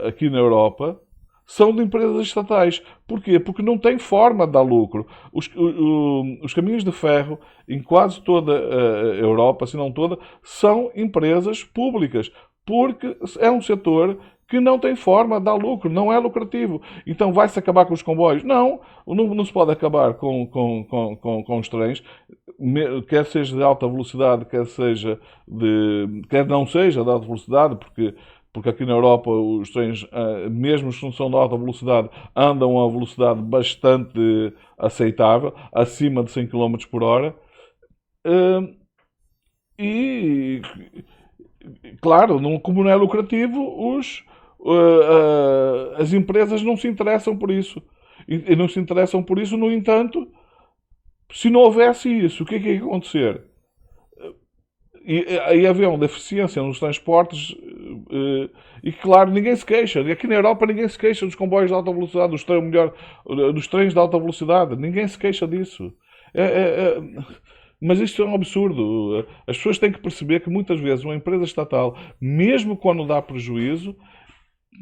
aqui na Europa são de empresas estatais. Porquê? Porque não tem forma de dar lucro. Os caminhos de ferro, em quase toda a Europa, se não toda, são empresas públicas, porque é um setor que não tem forma de dar lucro, não é lucrativo. Então vai-se acabar com os comboios? Não se pode acabar com os trens, quer seja de alta velocidade, quer não seja de alta velocidade, porque aqui na Europa os trens, mesmo que não são de alta velocidade, andam a uma velocidade bastante aceitável, acima de 100 km por hora. E, claro, como não é lucrativo, as empresas não se interessam por isso. e não se interessam por isso. No entanto, se não houvesse isso, o que é que ia acontecer? E havia uma deficiência nos transportes e, claro, ninguém se queixa. Aqui na Europa ninguém se queixa dos comboios de alta velocidade, dos trens de alta velocidade. Ninguém se queixa disso. É, é, é, mas isto é um absurdo. As pessoas têm que perceber que muitas vezes uma empresa estatal, mesmo quando dá prejuízo,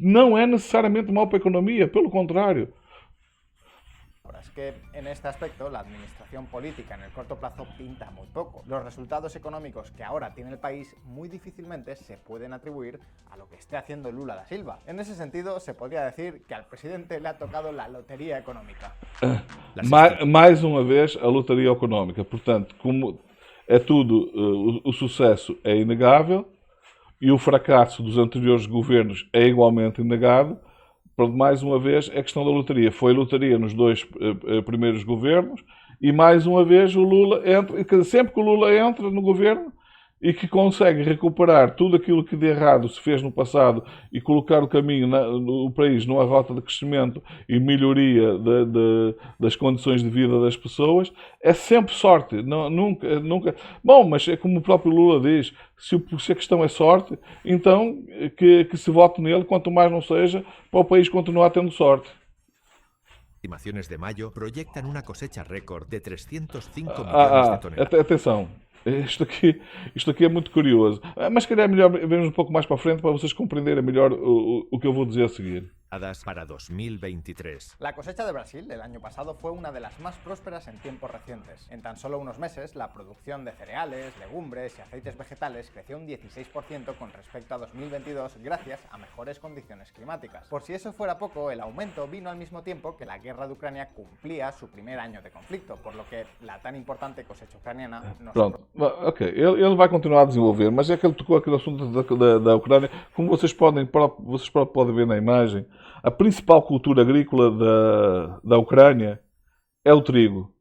não é necessariamente mau para a economia. Pelo contrário. Ahora, es que en este aspecto la administración política en el corto plazo pinta muy poco. Los resultados económicos que ahora tiene el país muy difícilmente se pueden atribuir a lo que esté haciendo Lula da Silva. En ese sentido, se podría decir que al presidente le ha tocado la lotería económica. Mais uma vez, a lotaria económica. Portanto, como é tudo, o sucesso é inegável e o fracasso dos anteriores governos é igualmente inegável. Mais uma vez, é questão da lotaria. Foi lotaria nos dois primeiros governos e, mais uma vez, o Lula entra. Sempre que o Lula entra no governo e que consegue recuperar tudo aquilo que de errado se fez no passado e colocar o caminho, o país numa rota de crescimento e melhoria das condições de vida das pessoas, é sempre sorte. Nunca. Bom, mas é como o próprio Lula diz, se a questão é sorte, então que se vote nele, quanto mais não seja, para o país continuar tendo sorte. Estimaciones de mayo proyectan una cosecha récord de 305 millones de toneladas. Atenção. Isto aqui é muito curioso. Mas se calhar é melhor vermos um pouco mais para a frente para vocês compreenderem melhor o que eu vou dizer a seguir. Para 2023. La cosecha de Brasil del año pasado fue una de las más prósperas en tiempos recientes. En tan solo unos meses, la producción de cereales, legumbres y aceites vegetales creció un 16% con respecto a 2022 gracias a mejores condiciones climáticas. Por si eso fuera poco, el aumento vino al mismo tiempo que la guerra de Ucrania cumplía su primer año de conflicto, por lo que la tan importante cosecha ucraniana no Pronto, ok, ele vai continuar a desenvolver, mas é que ele tocou aquele assunto da Ucrânia. Como vocês próprios podem ver na imagem, a principal cultura agrícola da Ucrânia é o trigo.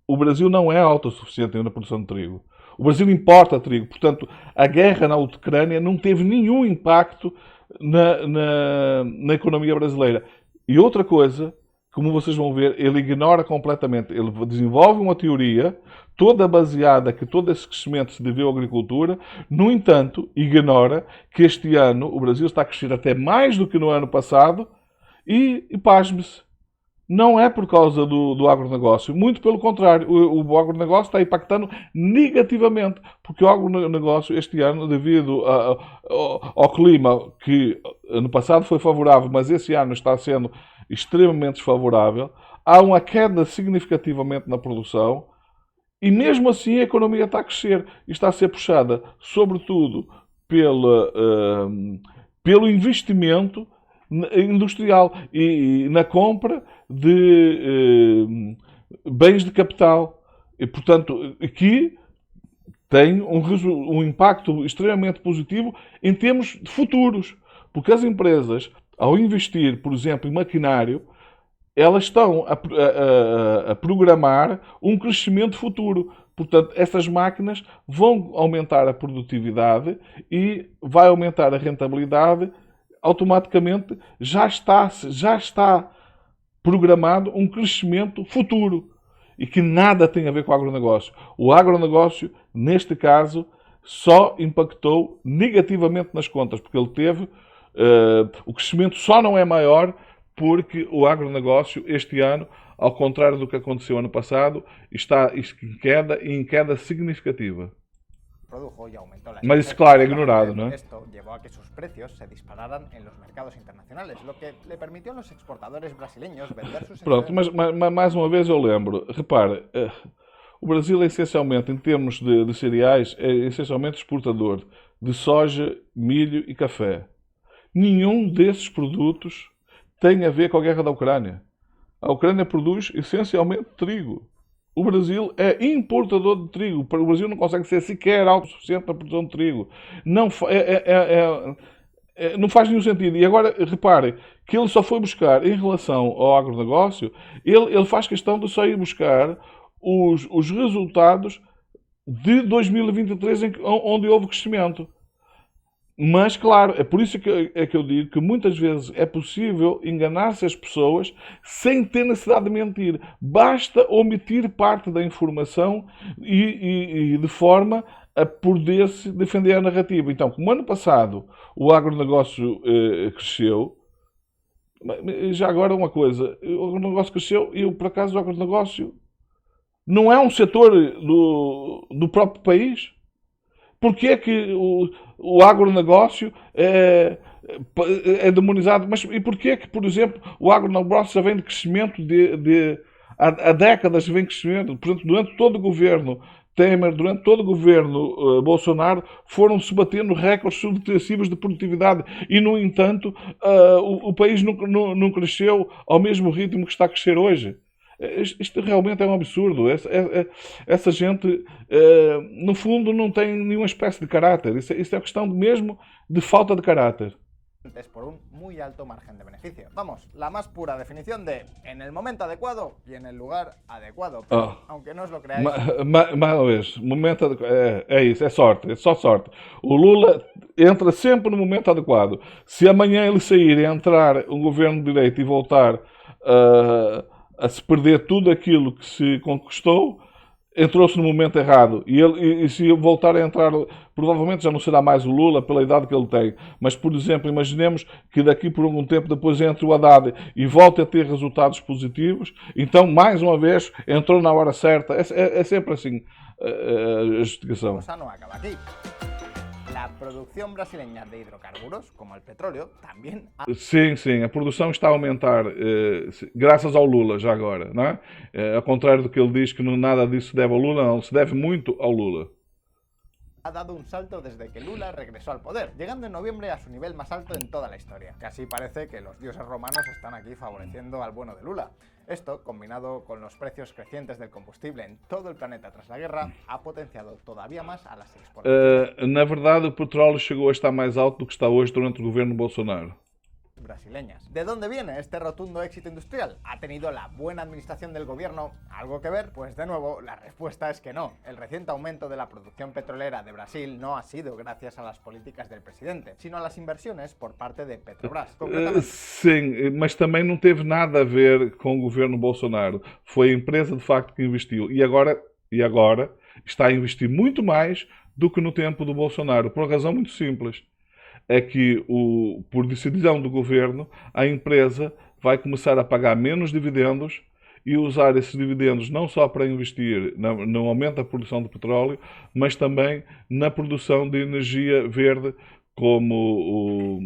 O Brasil não é autossuficiente na produção de trigo. O Brasil importa trigo. Portanto, a guerra na Ucrânia não teve nenhum impacto na economia brasileira. E outra coisa, como vocês vão ver, ele ignora completamente. Ele desenvolve uma teoria toda baseada que todo esse crescimento se deveu à agricultura. No entanto, ignora que este ano o Brasil está a crescer até mais do que no ano passado e pasme-se, não é por causa do agronegócio. Muito pelo contrário, o agronegócio está impactando negativamente, porque o agronegócio este ano, devido ao clima que no passado foi favorável, mas esse ano está sendo extremamente desfavorável, há uma queda significativamente na produção e mesmo assim a economia está a crescer e está a ser puxada, sobretudo, pelo investimento industrial e na compra de bens de capital. E, portanto, aqui tem um impacto extremamente positivo em termos de futuros, porque as empresas, ao investir, por exemplo, em maquinário, elas estão a programar um crescimento futuro. Portanto, essas máquinas vão aumentar a produtividade e vai aumentar a rentabilidade. Automaticamente já está programado um crescimento futuro e que nada tem a ver com o agronegócio. O agronegócio, neste caso, só impactou negativamente nas contas, porque ele teve o crescimento só não é maior porque o agronegócio este ano, ao contrário do que aconteceu ano passado, está em queda significativa. Produjo y aumentó la Mas isso, claro, é ignorado, ¿no? Esto llevó a que sus precios se dispararan en los mercados internacionales, lo que le permitió a los exportadores brasileños vender sus... Pronto, mas mais uma vez eu lembro, repare, o Brasil é essencialmente, em termos de cereais, é essencialmente exportador de soja, milho e café. Nenhum desses produtos tem a ver com a guerra da Ucrânia. A Ucrânia produz essencialmente trigo. O Brasil é importador de trigo. O Brasil não consegue ser sequer autossuficiente na produção de trigo. Não faz nenhum sentido. E agora, repare, que ele só foi buscar, em relação ao agronegócio, ele faz questão de só ir buscar os resultados de 2023, onde houve crescimento. Mas, claro, é por isso que eu digo que muitas vezes é possível enganar-se as pessoas sem ter necessidade de mentir. Basta omitir parte da informação e de forma a poder-se defender a narrativa. Então, como ano passado o agronegócio cresceu, já agora uma coisa, o agronegócio cresceu e, por acaso, o agronegócio não é um setor do próprio país? Porquê é que o agronegócio é demonizado? Mas e porquê é que, por exemplo, o agronegócio já vem de crescimento há décadas vem crescimento? Portanto, durante todo o governo Temer, durante todo o governo Bolsonaro, foram-se batendo recordes sucessivos de produtividade e, no entanto, o país não cresceu ao mesmo ritmo que está a crescer hoje. Isto realmente é um absurdo. Essa gente, no fundo, não tem nenhuma espécie de caráter. Isso é questão mesmo de falta de caráter. Por un muy alto margen de beneficio. Vamos, la más pura definición de en el momento adecuado y en el lugar adecuado. Pero, aunque no os lo creáis... Mais uma vez, momento é isso, é sorte, é só sorte. O Lula entra sempre no momento adequado. Se amanhã ele sair e entrar um governo de direita e voltar a se perder tudo aquilo que se conquistou, entrou-se no momento errado. E se voltar a entrar, provavelmente já não será mais o Lula pela idade que ele tem. Mas, por exemplo, imaginemos que daqui por algum tempo depois entre o Haddad e volte a ter resultados positivos. Então, mais uma vez, entrou na hora certa. É sempre assim a justificação. Cosa no acaba aquí. La producción brasileña de hidrocarburos, como el petróleo, también ha... Sim, a produção está a aumentar, graças ao Lula, já agora, não é? Ao contrário do que ele diz que nada disso se deve ao Lula, não, se deve muito ao Lula. Ha dado un salto desde que Lula regresó al poder, llegando en noviembre a su nivel más alto en toda la historia. Casi parece que los dioses romanos están aquí favoreciendo al bueno de Lula. Esto, combinado con los precios crecientes del combustible en todo el planeta tras la guerra, ha potenciado todavía más a las exportaciones. Na verdade, o petróleo chegou a estar mais alto do que está hoje durante o governo Bolsonaro. Brasileñas. ¿De dónde viene este rotundo éxito industrial? ¿Ha tenido la buena administración del gobierno algo que ver? Pues de nuevo, la respuesta es que no. El reciente aumento de la producción petrolera de Brasil no ha sido gracias a las políticas del presidente, sino a las inversiones por parte de Petrobras. Sim, mas também não teve nada a ver com o governo Bolsonaro. Foi a empresa de facto que investiu. E agora está a investir muito mais do que no tempo do Bolsonaro, por uma razão muito simples. É que, por decisão do governo, a empresa vai começar a pagar menos dividendos e usar esses dividendos não só para investir no aumento da produção de petróleo, mas também na produção de energia verde, como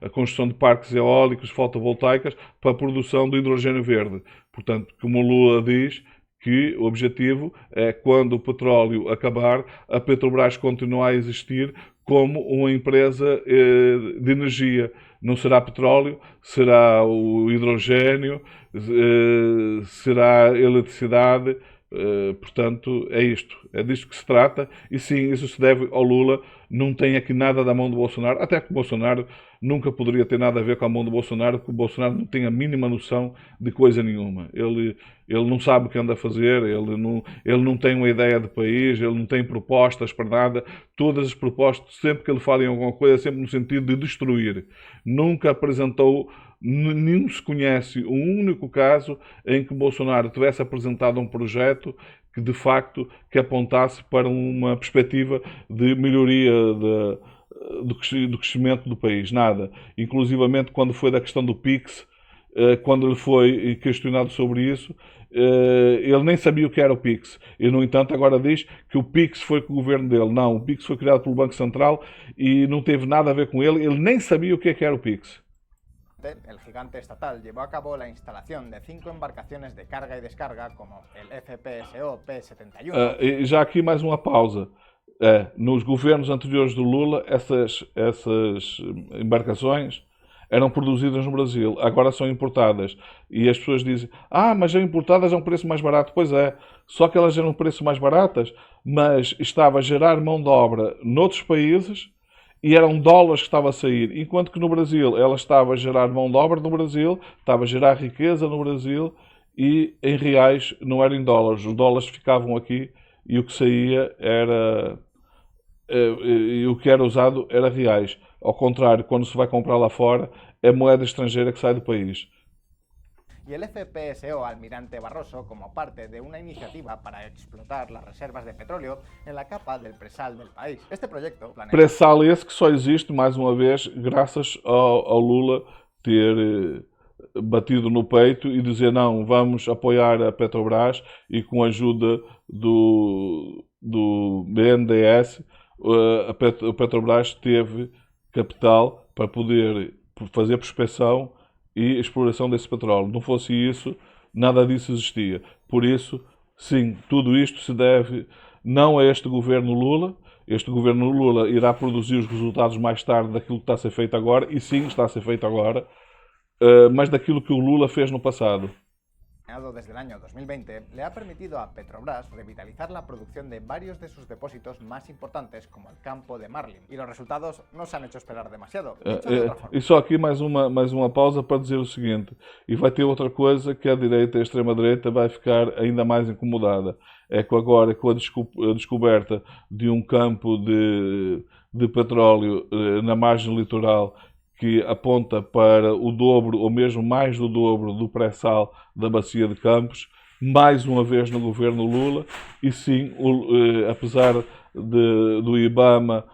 a construção de parques eólicos, fotovoltaicas, para a produção de hidrogênio verde. Portanto, como o Lula diz, que o objetivo é, quando o petróleo acabar, a Petrobras continuar a existir como uma empresa de energia. Não será petróleo, será o hidrogênio, será a eletricidade. Portanto, é isto. É disto que se trata. E sim, isso se deve ao Lula. Não tem aqui nada da mão do Bolsonaro. Até que o Bolsonaro nunca poderia ter nada a ver com a mão do Bolsonaro, porque o Bolsonaro não tem a mínima noção de coisa nenhuma. Ele não sabe o que anda a fazer, ele não tem uma ideia de país, ele não tem propostas para nada. Todas as propostas, sempre que ele fala em alguma coisa, é sempre no sentido de destruir. Nunca apresentou, nem se conhece um único caso em que Bolsonaro tivesse apresentado um projeto que de facto que apontasse para uma perspectiva de melhoria do crescimento do país. Nada. Inclusivamente quando foi da questão do PIX, quando ele foi questionado sobre isso, ele nem sabia o que era o PIX. E, no entanto, agora diz que o PIX foi com o governo dele. Não, o PIX foi criado pelo Banco Central e não teve nada a ver com ele. Ele nem sabia o que era o PIX. El gigante estatal llevó a cabo la instalación de 5 embarcaciones de carga y descarga, como el FPSO P-71. Já aqui mais uma pausa. Nos governos anteriores do Lula, essas embarcações eram produzidas no Brasil, agora são importadas. E as pessoas dizem, mas já importadas a um preço mais barato. Pois é, só que elas eram um preço mais baratas, mas estava a gerar mão de obra noutros países, e eram dólares que estava a sair, enquanto que no Brasil ela estava a gerar mão de obra no Brasil, estava a gerar riqueza no Brasil e em reais, não era em dólares. Os dólares ficavam aqui e o que saía era e o que era usado era reais. Ao contrário, quando se vai comprar lá fora, é moeda estrangeira que sai do país. Y el FPSO Almirante Barroso como parte de una iniciativa para explotar las reservas de petróleo en la capa del presal del país. Este proyecto planea... Pré-sal esse que só existe, mais uma vez, graças ao Lula ter batido no peito e dizer não, vamos apoiar a Petrobras e com a ajuda do BNDES a Petrobras teve capital para poder fazer prospecção e exploração desse petróleo. Não fosse isso, nada disso existia. Por isso, sim, tudo isto se deve não a este governo Lula. Este governo Lula irá produzir os resultados mais tarde daquilo que está a ser feito agora, e sim, está a ser feito agora, mas daquilo que o Lula fez no passado. Desde el año 2020, le ha permitido a Petrobras revitalizar la producción de varios de sus depósitos más importantes, como el campo de Marlin. Y los resultados no se han hecho esperar demasiado. E só aqui mais uma pausa para dizer o seguinte, e vai ter outra coisa que a direita e a extrema-direita vai ficar ainda mais incomodada. É que agora, com a descoberta de um campo de petróleo na margem litoral, que aponta para o dobro, ou mesmo mais do dobro, do pré-sal da Bacia de Campos, mais uma vez no governo Lula, e sim, apesar do IBAMA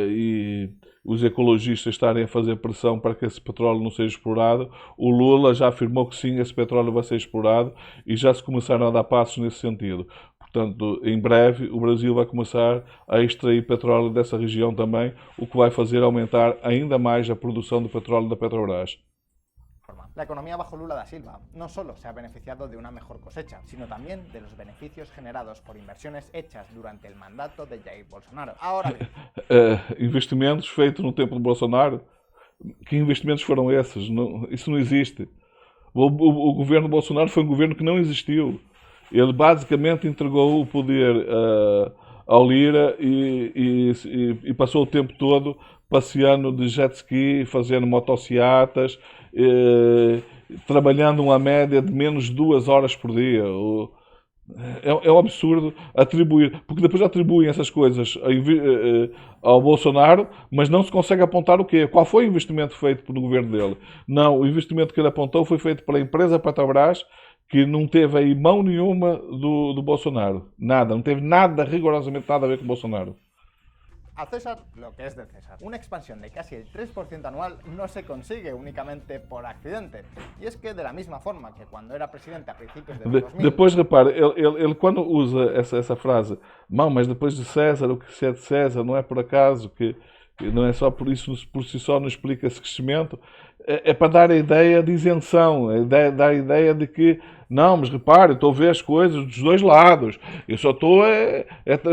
e os ecologistas estarem a fazer pressão para que esse petróleo não seja explorado, o Lula já afirmou que sim, esse petróleo vai ser explorado, e já se começaram a dar passos nesse sentido. Portanto, em breve, o Brasil vai começar a extrair petróleo dessa região também, o que vai fazer aumentar ainda mais a produção de petróleo da Petrobras. La economía bajo Lula da Silva no solo se ha beneficiado de una mejor cosecha, sino también de los beneficios generados por inversiones hechas durante el mandato de Jair Bolsonaro. Ahora bien... Investimentos feitos no tempo de Bolsonaro? Que investimentos foram esses? Não, isso não existe. O governo de Bolsonaro foi um governo que não existiu. Ele basicamente entregou o poder ao Lira e passou o tempo todo passeando de jet ski, fazendo motocicletas, trabalhando uma média de menos de 2 horas por dia. É um absurdo atribuir, porque depois atribuem essas coisas ao Bolsonaro, mas não se consegue apontar o quê? Qual foi o investimento feito pelo governo dele? Não, o investimento que ele apontou foi feito pela empresa Petrobras, que não teve aí mão nenhuma do Bolsonaro. Nada, não teve nada, rigorosamente nada a ver com o Bolsonaro. A César lo que es de César. Una expansión de casi el 3% anual no se consigue únicamente por accidente. Y es que de la misma forma que cuando era presidente a principios de 2000... Depois, repare, ele quando usa essa frase, não, mas depois de César, o que é de César, não é por acaso, que não é só por isso, por si só não explica esse crescimento, é para dar a ideia de isenção, dar a ideia de que, não, mas repare, estou a ver as coisas dos dois lados, eu só estou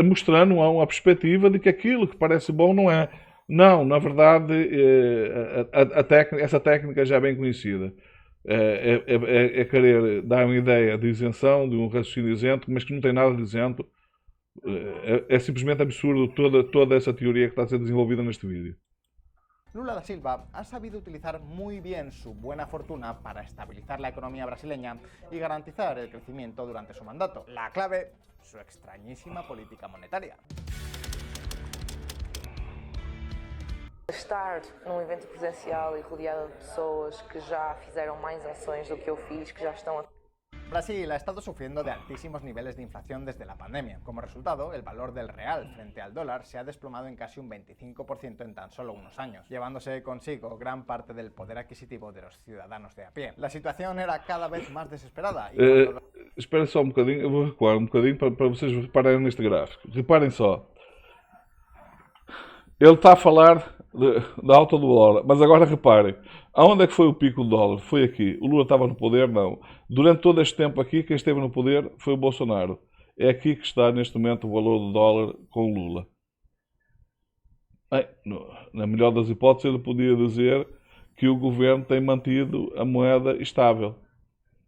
mostrando uma perspectiva de que aquilo que parece bom não é. Não, na verdade, essa técnica já é bem conhecida. É querer dar uma ideia de isenção, de um raciocínio isento, mas que não tem nada de isento. É simplesmente absurdo toda essa teoria que está a ser desenvolvida neste vídeo. Lula da Silva ha sabido utilizar muy bien su buena fortuna para estabilizar la economía brasileña y garantizar el crecimiento durante su mandato. La clave, su extrañísima política monetaria. Estar num evento presencial e rodeado de pessoas que já fizeram mais ações do que eu fiz, que já estão a... Brasil ha estado sufriendo de altísimos niveles de inflación desde la pandemia. Como resultado, el valor del real frente al dólar se ha desplomado en casi un 25% en tan solo unos años, llevándose consigo gran parte del poder adquisitivo de los ciudadanos de a pie. La situación era cada vez más desesperada. Espera só um bocadinho, eu vou recuar um bocadinho para vocês repararem neste gráfico. Reparem só. Ele está a falar da alta do dólar, mas agora reparem, aonde é que foi o pico do dólar? Foi aqui. O Lula estava no poder? Não. Durante todo este tempo aqui, quem esteve no poder foi o Bolsonaro. É aqui que está neste momento o valor do dólar com o Lula. Bem, na melhor das hipóteses, ele podia dizer que o governo tem mantido a moeda estável.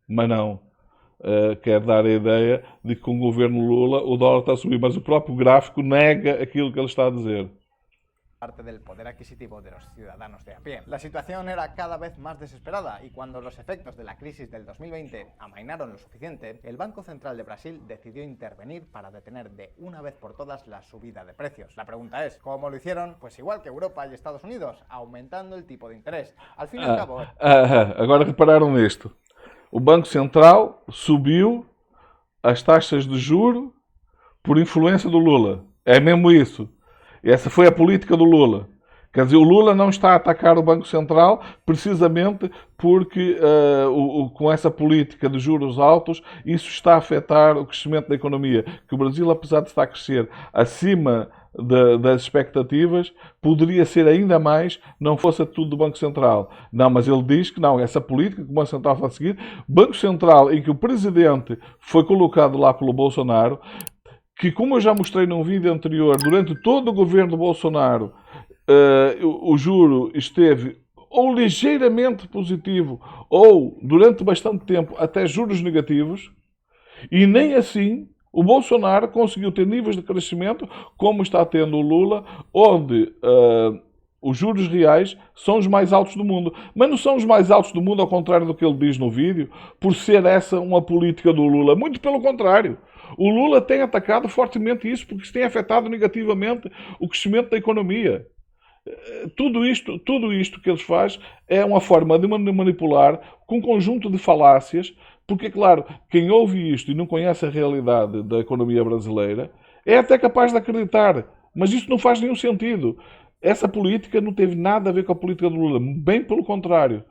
Mas não. Quer dar a ideia de que com o governo Lula o dólar está a subir, mas o próprio gráfico nega aquilo que ele está a dizer. parte del poder adquisitivo de los ciudadanos de a pie. La situación era cada vez más desesperada y cuando los efectos de la crisis del 2020 amainaron lo suficiente, el Banco Central de Brasil decidió intervenir para detener de una vez por todas la subida de precios. La pregunta es, ¿cómo lo hicieron? Pues igual que Europa y Estados Unidos, aumentando el tipo de interés. Al fin y al cabo... Agora repararam nisto. O Banco Central subiu as taxas de juro por influência do Lula. É mesmo isso. Essa foi a política do Lula. Quer dizer, o Lula não está a atacar o Banco Central precisamente porque com essa política de juros altos isso está a afetar o crescimento da economia. Que o Brasil, apesar de estar a crescer acima das expectativas, poderia ser ainda mais, não fosse tudo do Banco Central. Não, mas ele diz que não, essa política que o Banco Central está a seguir, Banco Central em que o Presidente foi colocado lá pelo Bolsonaro, que, como eu já mostrei num vídeo anterior, durante todo o governo do Bolsonaro, o juro esteve ou ligeiramente positivo, ou, durante bastante tempo, até juros negativos, e nem assim o Bolsonaro conseguiu ter níveis de crescimento como está tendo o Lula, onde os juros reais são os mais altos do mundo. Mas não são os mais altos do mundo, ao contrário do que ele diz no vídeo, por ser essa uma política do Lula. Muito pelo contrário. O Lula tem atacado fortemente isso, porque isso tem afetado negativamente o crescimento da economia. Tudo isto que eles fazem é uma forma de manipular com um conjunto de falácias, porque, claro, quem ouve isto e não conhece a realidade da economia brasileira é até capaz de acreditar, mas isso não faz nenhum sentido. Essa política não teve nada a ver com a política do Lula, bem pelo contrário.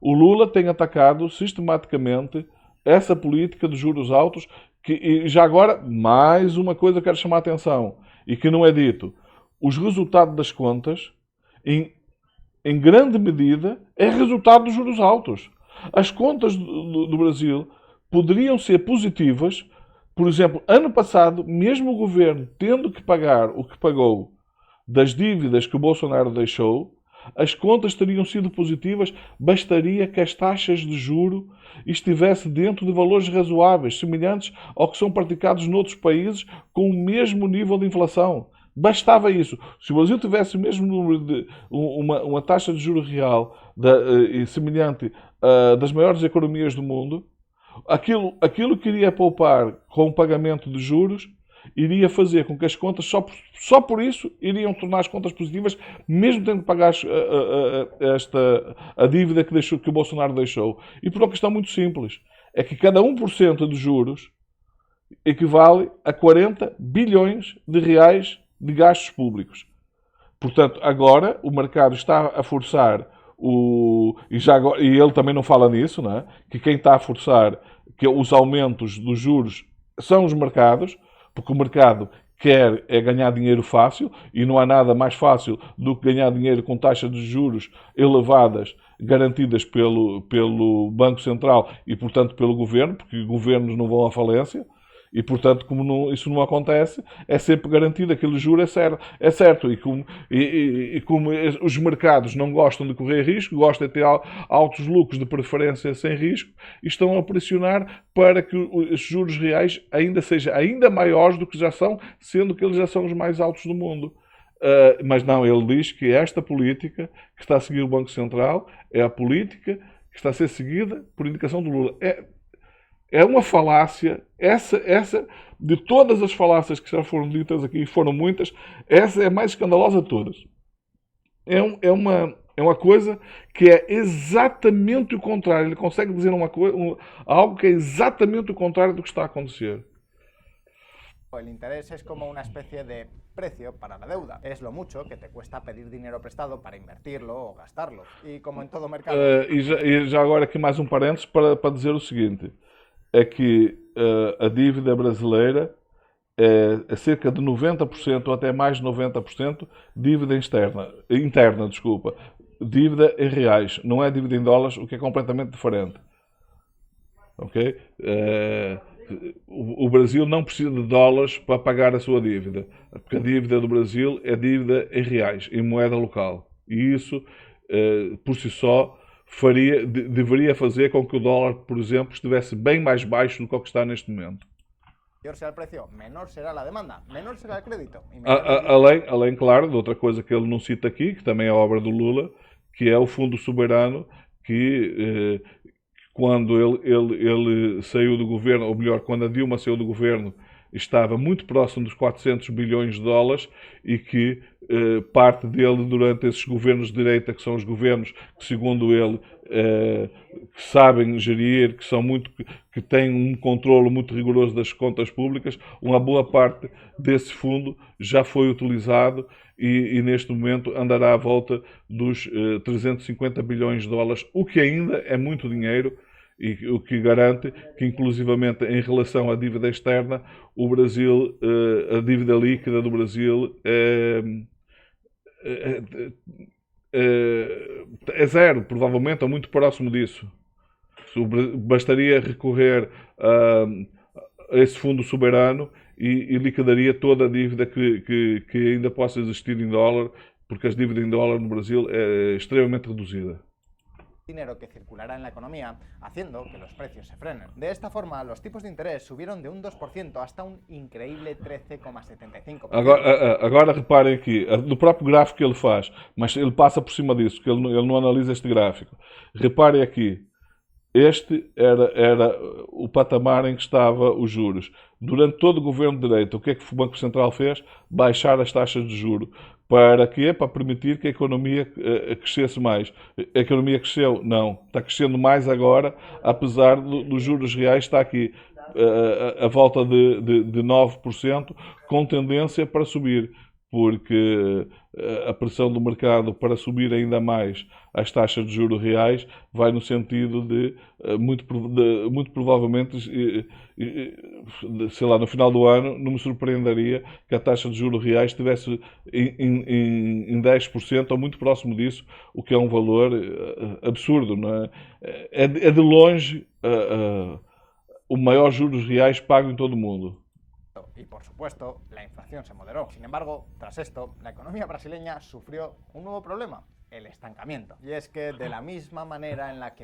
O Lula tem atacado sistematicamente essa política de juros altos, e já agora, mais uma coisa que quero chamar a atenção, e que não é dito. Os resultados das contas, em grande medida, é resultado dos juros altos. As contas do Brasil poderiam ser positivas. Por exemplo, ano passado, mesmo o governo tendo que pagar o que pagou das dívidas que o Bolsonaro deixou, as contas teriam sido positivas, bastaria que as taxas de juro estivessem dentro de valores razoáveis, semelhantes ao que são praticados noutros países com o mesmo nível de inflação. Bastava isso. Se o Brasil tivesse o mesmo número de uma taxa de juro real semelhante das maiores economias do mundo, aquilo que iria poupar com o pagamento de juros iria fazer com que as contas, só por isso, iriam tornar as contas positivas, mesmo tendo que pagar a dívida que o Bolsonaro deixou. E por uma questão muito simples, é que cada 1% de juros equivale a 40 bilhões de reais de gastos públicos. Portanto, agora o mercado está a forçar e ele também não fala nisso, não é? Que quem está a forçar que os aumentos dos juros são os mercados, porque o mercado quer ganhar dinheiro fácil e não há nada mais fácil do que ganhar dinheiro com taxas de juros elevadas garantidas pelo Banco Central e, portanto, pelo Governo, porque governos não vão à falência. E, portanto, isso não acontece, é sempre garantido, aquele juro é certo. E como os mercados não gostam de correr risco, gostam de ter altos lucros de preferência sem risco, e estão a pressionar para que os juros reais sejam ainda maiores do que já são, sendo que eles já são os mais altos do mundo. Mas não, ele diz que esta política que está a seguir o Banco Central é a política que está a ser seguida por indicação do Lula. É uma falácia, essa de todas as falácias que já foram ditas aqui, foram muitas, essa é a mais escandalosa de todas. É uma coisa que é exatamente o contrário. Ele consegue dizer algo que é exatamente o contrário do que está a acontecer. El interés es como una especie de precio para la deuda. Es lo mucho que te cuesta pedir dinero prestado para invertirlo o gastarlo. Y como en todo mercado... E já agora aqui mais um parênteses para dizer o seguinte. É que a dívida brasileira é cerca de 90% ou até mais de 90% dívida interna, dívida em reais, não é dívida em dólares, o que é completamente diferente. Ok? O Brasil não precisa de dólares para pagar a sua dívida, porque a dívida do Brasil é dívida em reais, em moeda local. E isso, por si só, deveria fazer com que o dólar, por exemplo, estivesse bem mais baixo do que o que está neste momento. Mayor sea el precio, menor será la demanda, menor será el crédito. Y Além, claro, de outra coisa que ele não cita aqui, que também é obra do Lula, que é o Fundo Soberano, que quando ele saiu do governo, ou melhor, quando a Dilma saiu do governo, estava muito próximo dos 400 bilhões de dólares e que parte dele durante esses governos de direita, que são os governos que, segundo ele, que sabem gerir, que têm um controle muito rigoroso das contas públicas, uma boa parte desse fundo já foi utilizado e neste momento andará à volta dos 350 bilhões de dólares, o que ainda é muito dinheiro e o que garante que, inclusivamente, em relação à dívida externa, o Brasil, a dívida líquida do Brasil é zero, provavelmente, ou muito próximo disso. Bastaria recorrer a esse fundo soberano e liquidaria toda a dívida que ainda possa existir em dólar, porque a dívida em dólar no Brasil é extremamente reduzida. Dinero que circulará en la economía, haciendo que los precios se frenen. De esta forma, los tipos de interés subieron de un 2% hasta un increíble 13,75%. Agora reparem aqui, no próprio gráfico que ele faz, mas ele passa por cima disso, que ele não analisa este gráfico. Reparem aqui, este era o patamar em que estava os juros. Durante todo o governo de direita, o que é que o Banco Central fez? Baixar as taxas de juros. Para quê? Para permitir que a economia crescesse mais. A economia cresceu? Não. Está crescendo mais agora, apesar dos juros reais estar aqui a volta de 9%, com tendência para subir, porque a pressão do mercado para subir ainda mais as taxas de juros reais vai no sentido de, muito provavelmente, sei lá, no final do ano, não me surpreenderia que a taxa de juros reais estivesse em 10% ou muito próximo disso, o que é um valor absurdo, não é? É de longe o maior juros reais pago em todo o mundo. Y por supuesto, la inflación se moderó. Sin embargo, tras esto, la economía brasileña sufrió un nuevo problema, el estancamiento. Y es que de la misma manera en la que...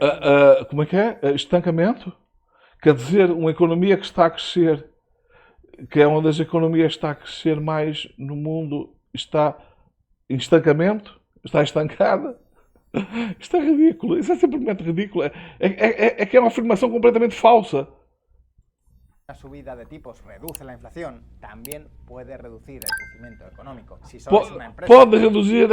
Como é que é? Estancamento? Quer dizer, uma economia que está a crescer, que é uma das economias que está a crescer mais no mundo, está em estancamento? Está estancada? Isto é ridículo. Isso é simplesmente ridículo. É que é uma afirmação completamente falsa. La subida de tipos reduce la inflación, también puede reducir el crecimiento económico. Si sois una empresa... Pode reduzir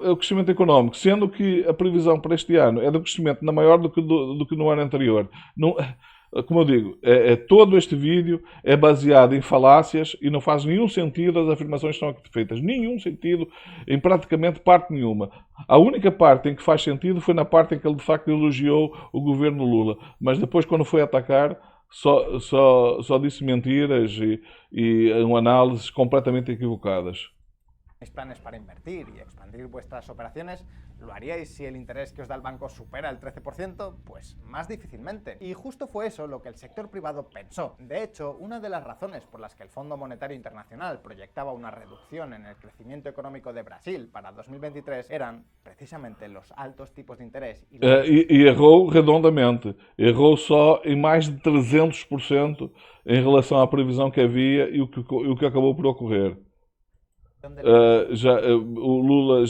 o crescimento económico, sendo que a previsão para este ano é de um crescimento ainda maior do que no ano anterior. Não, como eu digo, todo este vídeo é baseado em falácias e não faz nenhum sentido as afirmações que estão aqui feitas. Nenhum sentido, em praticamente parte nenhuma. A única parte em que faz sentido foi na parte em que ele de facto elogiou o governo Lula. Mas depois, quando foi atacar, só disse mentiras e análises completamente equivocadas. ¿Tenéis planes para invertir y expandir vuestras operaciones? ¿Lo haríais si el interés que os da el banco supera el 13%? Pues más difícilmente. Y justo fue eso lo que el sector privado pensó. De hecho, una de las razones por las que el Fondo Monetario Internacional proyectaba una reducción en el crecimiento económico de Brasil para 2023 eran precisamente los altos tipos de interés. E errou redondamente. Errou só em mais de 300% em relação à previsão que havia e o que acabou por ocorrer. O Lula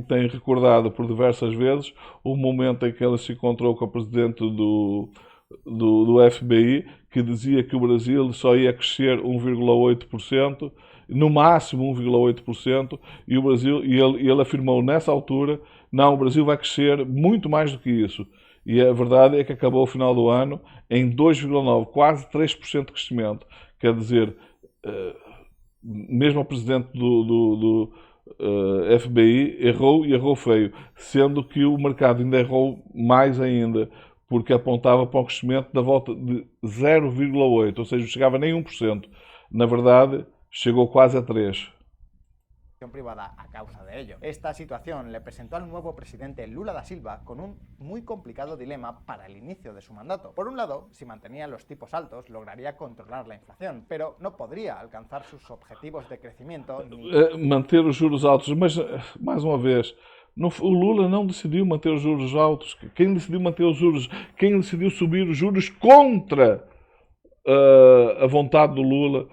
tem recordado por diversas vezes o momento em que ele se encontrou com o presidente do FBI, que dizia que o Brasil só ia crescer 1,8%, no máximo 1,8%, e ele afirmou nessa altura, não, o Brasil vai crescer muito mais do que isso. E a verdade é que acabou o final do ano em 2,9%, quase 3% de crescimento. Quer dizer... mesmo o presidente do FBI errou e errou feio, sendo que o mercado ainda errou mais ainda, porque apontava para um crescimento da volta de 0,8%, ou seja, não chegava nem 1%. Na verdade, chegou quase a 3%. Privada a causa de ello. Esta situación le presentó al nuevo presidente Lula da Silva con un muy complicado dilema para el inicio de su mandato. Por un lado, si mantenía los tipos altos, lograría controlar la inflación, pero no podría alcanzar sus objetivos de crecimiento ni... Manter os juros altos, mas, mais uma vez, o Lula não decidiu manter os juros altos. Quem decidiu manter os juros, quem decidiu subir os juros contra a vontade do Lula,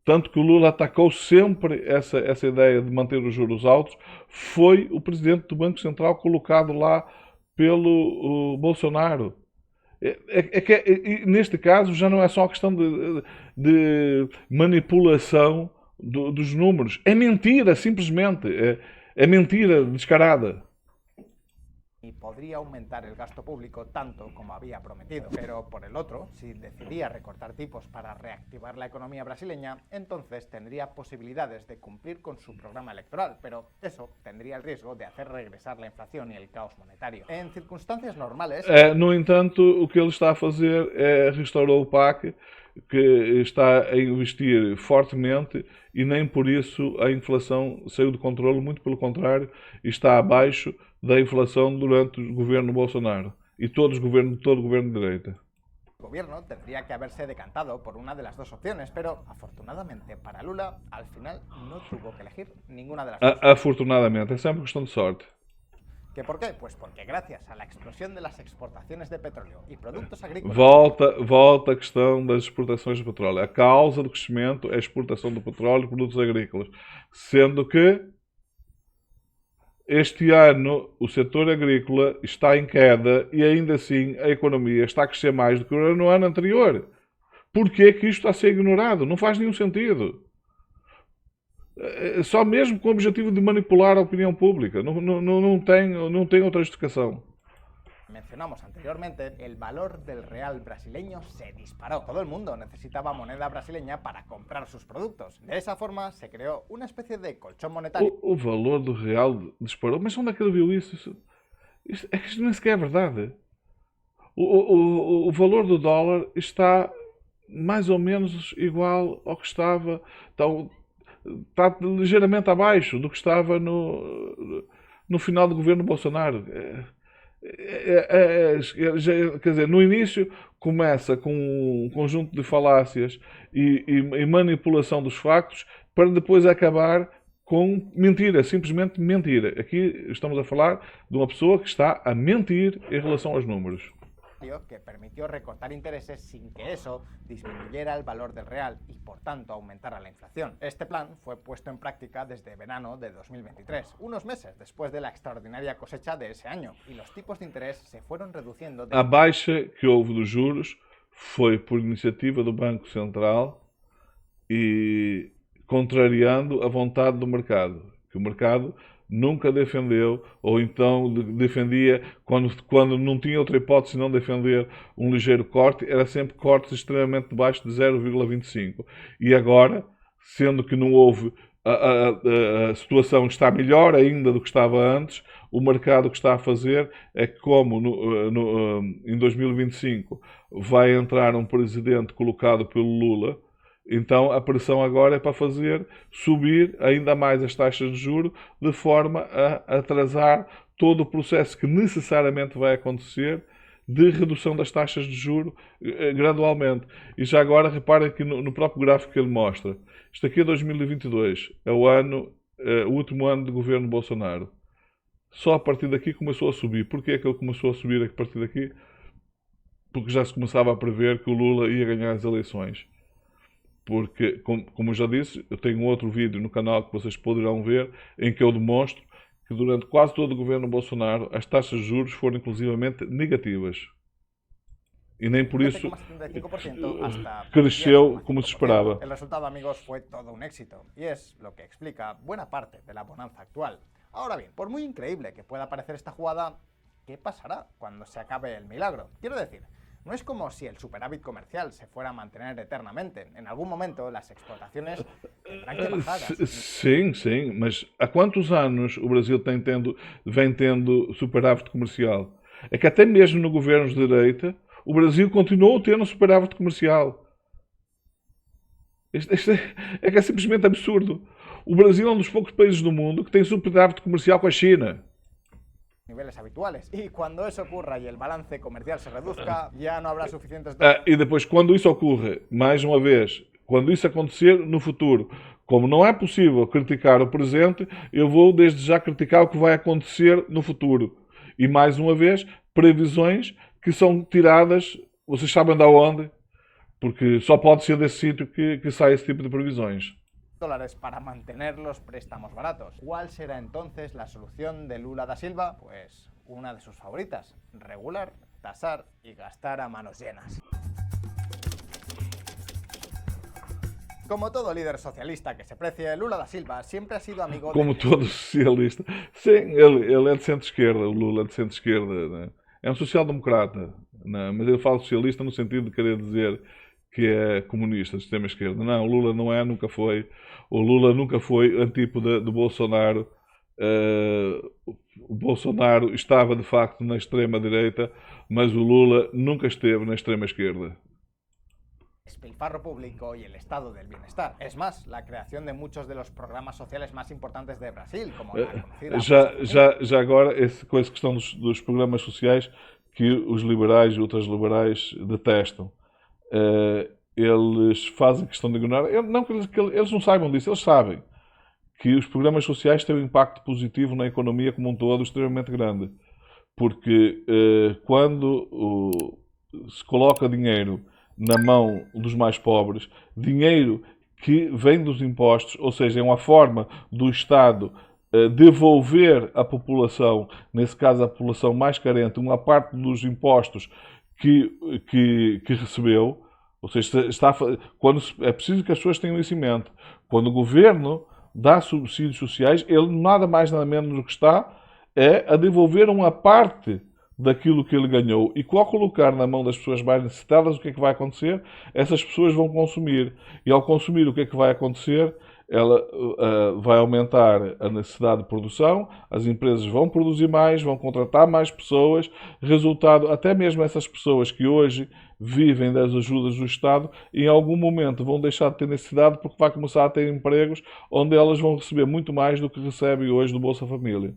tanto que o Lula atacou sempre essa ideia de manter os juros altos, foi o presidente do Banco Central colocado lá pelo Bolsonaro. Neste caso já não é só a questão de manipulação dos números. É mentira, simplesmente. É mentira descarada. Y podría aumentar el gasto público tanto como había prometido. Pero por el otro, si decidía recortar tipos para reactivar la economía brasileña, entonces tendría posibilidades de cumplir con su programa electoral, pero eso tendría el riesgo de hacer regresar la inflación y el caos monetario. En circunstancias normales... No entanto, o que ele está a fazer é restaurar o PAC, que está a investir fortemente e nem por isso a inflação saiu de controle, muito pelo contrário, está abaixo da inflação durante o governo Bolsonaro e todo o governo de direita. El gobierno tendría que haberse decantado por una de las dos opciones, pero afortunadamente para Lula, al final no tuvo que elegir ninguna de las dos. Afortunadamente, é sempre questão de sorte. ¿Qué por qué? Pues porque gracias a la explosión de las exportaciones de petróleo y productos agrícolas... Volta a questão das exportações de petróleo. A causa do crescimento é a exportação do petróleo e produtos agrícolas. Sendo que este ano o setor agrícola está em queda e ainda assim a economia está a crescer mais do que no ano anterior. Porquê que isto está a ser ignorado? Não faz nenhum sentido. Só mesmo com o objetivo de manipular a opinião pública. Não tem outra justificação. Mencionamos anteriormente, el valor del real brasileño se disparó. Todo el mundo necesitaba moneda brasileña para comprar sus productos. De esa forma se creó una especie de colchón monetario. O valor do real disparou. Mas onde é que ele viu isso? Isto nem sequer é verdade. O valor do dólar está mais ou menos igual ao que estava. Está ligeiramente abaixo do que estava no final do governo Bolsonaro. Quer dizer, no início começa com um conjunto de falácias e manipulação dos factos para depois acabar com mentira, simplesmente mentira. Aqui estamos a falar de uma pessoa que está a mentir em relação aos números. Que permitió recortar intereses sin que eso disminuyera el valor del real y por tanto aumentara la inflación. Este plan fue puesto en práctica desde verano de 2023, unos meses después de la extraordinaria cosecha de ese año, y los tipos de interés se fueron reduciendo. A baixa que houve dos juros foi por iniciativa do Banco Central e contrariando a vontade do mercado, que o mercado nunca defendeu, ou então defendia quando não tinha outra hipótese de não defender um ligeiro corte, era sempre cortes extremamente debaixo de 0,25. E agora, sendo que não houve, a situação está melhor ainda do que estava antes, o mercado que está a fazer é que, como em 2025 vai entrar um presidente colocado pelo Lula, então a pressão agora é para fazer subir ainda mais as taxas de juros de forma a atrasar todo o processo que necessariamente vai acontecer de redução das taxas de juros gradualmente. E já agora reparem que no próprio gráfico que ele mostra, isto aqui é 2022, é o último ano de governo Bolsonaro. Só a partir daqui começou a subir. Porquê é que ele começou a subir a partir daqui? Porque já se começava a prever que o Lula ia ganhar as eleições. Porque, como eu já disse, eu tenho outro vídeo no canal que vocês poderão ver, em que eu demonstro que durante quase todo o governo Bolsonaro as taxas de juros foram inclusivamente negativas. E nem por isso cresceu como se esperaba. El resultado, amigos, fue todo un éxito y es lo que explica buena parte de la bonanza actual. Ahora bien, por muy increíble que pueda parecer esta jugada, ¿qué pasará cuando se acabe el milagro? Quiero decir, no es como si el superávit comercial se fuera a mantener eternamente. En algún momento las exportaciones tendrán que bajar. Sim, mas há quantos anos o Brasil vem tendo superávit comercial? É que até mesmo no governo de direita, o Brasil continuou tendo superávit comercial. Isto é que é simplesmente absurdo. O Brasil é um dos poucos países do mundo que tem superávit comercial com a China. Niveles habituales. Y cuando eso ocurra y el balance comercial se reduzca, ya no habrá suficientes... E depois, quando isso ocorre, mais uma vez, quando isso acontecer no futuro, como não é possível criticar o presente, eu vou desde já criticar o que vai acontecer no futuro. E mais uma vez, previsões que são tiradas, vocês sabem de onde? porque só pode ser desse sítio que sai esse tipo de previsões. Dólares para mantener los préstamos baratos. ¿Cuál será entonces la solución de Lula da Silva? Pues una de sus favoritas: regular, tasar y gastar a manos llenas. Como todo líder socialista que se precie, Lula da Silva siempre ha sido amigo Como todo socialista. Sim, ele é de centro-esquerda, o Lula é de centro-esquerda. Né? É um social-democrata, né? Mas ele fala socialista no sentido de querer dizer que é comunista, de extrema-esquerda. Não, o Lula não é, nunca foi. O Lula nunca foi antípoda do Bolsonaro. O Bolsonaro estava, de facto, na extrema-direita, mas o Lula nunca esteve na extrema-esquerda. Despilfarro público y el estado del bienestar. Es más, la creación de muchos de los programas sociales más importantes de Brasil, como la conocida... Já agora, com essa questão dos programas sociais que os liberais e ultraliberais detestam. Eles fazem questão de ignorar. Não que eles não saibam disso, eles sabem que os programas sociais têm um impacto positivo na economia como um todo extremamente grande. Porque quando se coloca dinheiro na mão dos mais pobres, dinheiro que vem dos impostos, ou seja, é uma forma do Estado devolver à população, nesse caso a população mais carente, uma parte dos impostos que recebeu, ou seja, quando é preciso que as pessoas tenham isso em mente. Quando o governo dá subsídios sociais, ele nada mais nada menos do que está é a devolver uma parte daquilo que ele ganhou. E ao colocar na mão das pessoas mais necessitadas, o que é que vai acontecer? Essas pessoas vão consumir. E ao consumir, o que é que vai acontecer? Ela vai aumentar a necessidade de produção, as empresas vão produzir mais, vão contratar mais pessoas, resultado, até mesmo essas pessoas que hoje vivem das ajudas do Estado, em algum momento vão deixar de ter necessidade porque vai começar a ter empregos onde elas vão receber muito mais do que recebem hoje do Bolsa Família.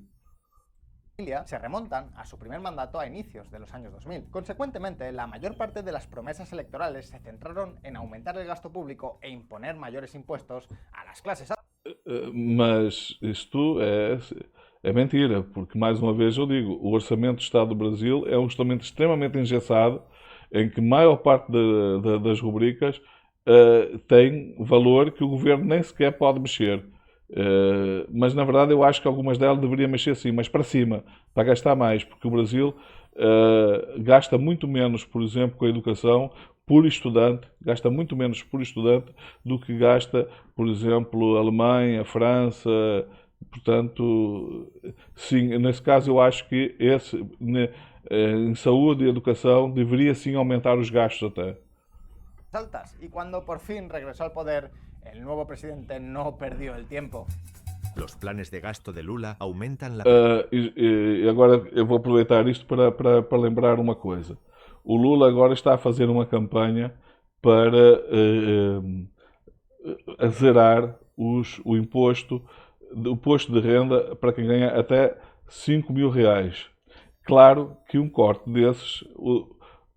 Se remontan a su primer mandato a inicios de los años 2000. Consecuentemente, la mayor parte de las promesas electorales se centraron en aumentar el gasto público e imponer mayores impuestos a las clases altas. Mas isto é mentira, porque, mais uma vez eu digo, o Orçamento do Estado do Brasil é um orçamento extremamente engessado, em que a maior parte das rubricas tem valor que o Governo nem sequer pode mexer. Mas na verdade eu acho que algumas delas deveriam mexer sim, mas para cima, para gastar mais, porque o Brasil gasta muito menos, por exemplo, com a educação por estudante, gasta muito menos por estudante do que gasta, por exemplo, a Alemanha, a França. Portanto, sim, nesse caso eu acho que em saúde e educação deveria sim aumentar os gastos até. Altas. Y cuando por fin regresó al poder, el nuevo presidente no perdió el tiempo. Los planes de gasto de Lula aumentan la... E agora eu vou aproveitar isto para lembrar uma coisa. O Lula agora está a fazer uma campanha para zerar o imposto de renda para quem ganha até 5 mil reais. Claro que um corte desses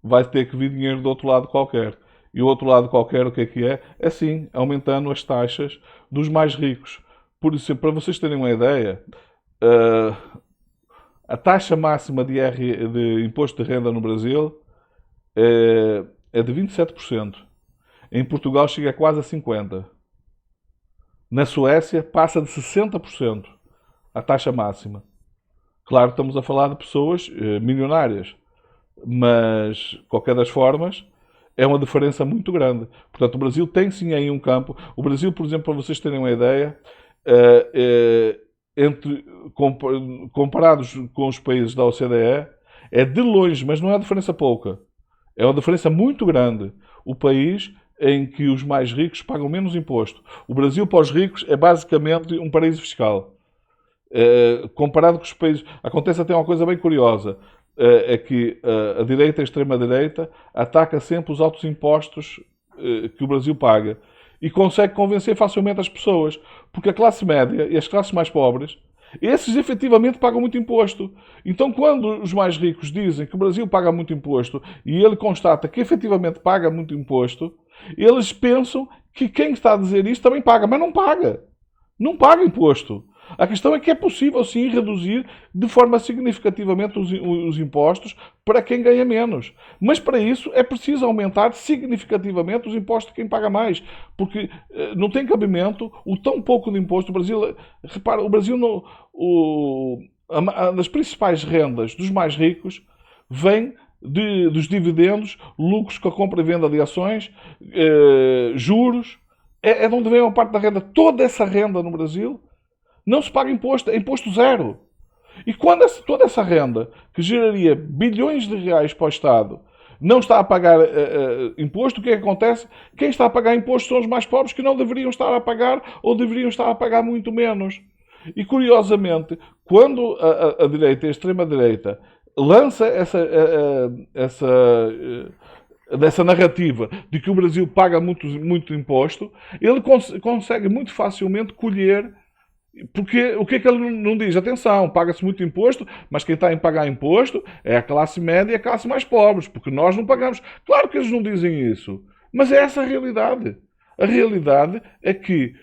vai ter que vir dinheiro do outro lado qualquer. E o outro lado qualquer, o que é? É sim, aumentando as taxas dos mais ricos. Por isso, para vocês terem uma ideia, a taxa máxima de imposto de renda no Brasil é de 27%. Em Portugal chega a quase a 50%. Na Suécia passa de 60% a taxa máxima. Claro, estamos a falar de pessoas milionárias, mas, de qualquer das formas, é uma diferença muito grande. Portanto, o Brasil tem sim aí um campo. O Brasil, por exemplo, para vocês terem uma ideia, comparados com os países da OCDE, é de longe, mas não é uma diferença pouca. É uma diferença muito grande. O país em que os mais ricos pagam menos imposto. O Brasil, para os ricos, é basicamente um paraíso fiscal. Comparado com os países... Acontece até uma coisa bem curiosa. É que a direita e a extrema-direita ataca sempre os altos impostos que o Brasil paga e consegue convencer facilmente as pessoas, porque a classe média e as classes mais pobres, esses efetivamente pagam muito imposto. Então, quando os mais ricos dizem que o Brasil paga muito imposto e ele constata que efetivamente paga muito imposto, eles pensam que quem está a dizer isso também paga, mas não paga. Não paga imposto. A questão é que é possível, sim, reduzir de forma significativamente os impostos para quem ganha menos. Mas para isso é preciso aumentar significativamente os impostos de quem paga mais. Porque não tem cabimento o tão pouco de imposto. O Brasil, repara, o Brasil, das principais rendas dos mais ricos vem dos dividendos, lucros com a compra e venda de ações, juros. É de onde vem a parte da renda. Toda essa renda no Brasil não se paga imposto, é imposto zero. E quando toda essa renda, que geraria bilhões de reais para o Estado, não está a pagar imposto, o que é que acontece? Quem está a pagar imposto são os mais pobres, que não deveriam estar a pagar ou deveriam estar a pagar muito menos. E curiosamente, quando a direita, a extrema-direita, lança dessa narrativa de que o Brasil paga muito imposto, ele consegue muito facilmente colher. Porque o que é que ele não diz? Atenção, paga-se muito imposto, mas quem está a pagar imposto é a classe média e a classe mais pobres, porque nós não pagamos. Claro que eles não dizem isso, mas é essa a realidade. A realidade é que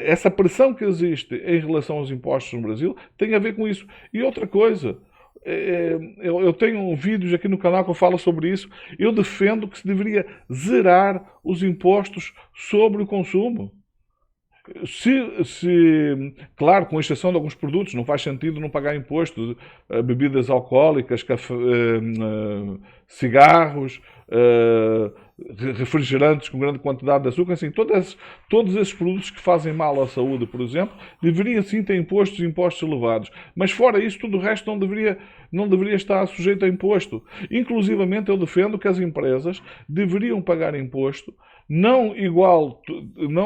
essa pressão que existe em relação aos impostos no Brasil tem a ver com isso. E outra coisa, eu tenho vídeos aqui no canal que eu falo sobre isso. Eu defendo que se deveria zerar os impostos sobre o consumo. Claro, com exceção de alguns produtos, não faz sentido não pagar imposto. Bebidas alcoólicas, cigarros, refrigerantes com grande quantidade de açúcar, assim, todos esses produtos que fazem mal à saúde, por exemplo, deveriam sim ter impostos elevados. Mas fora isso, tudo o resto não deveria estar sujeito a imposto. Inclusivamente, eu defendo que as empresas deveriam pagar imposto, não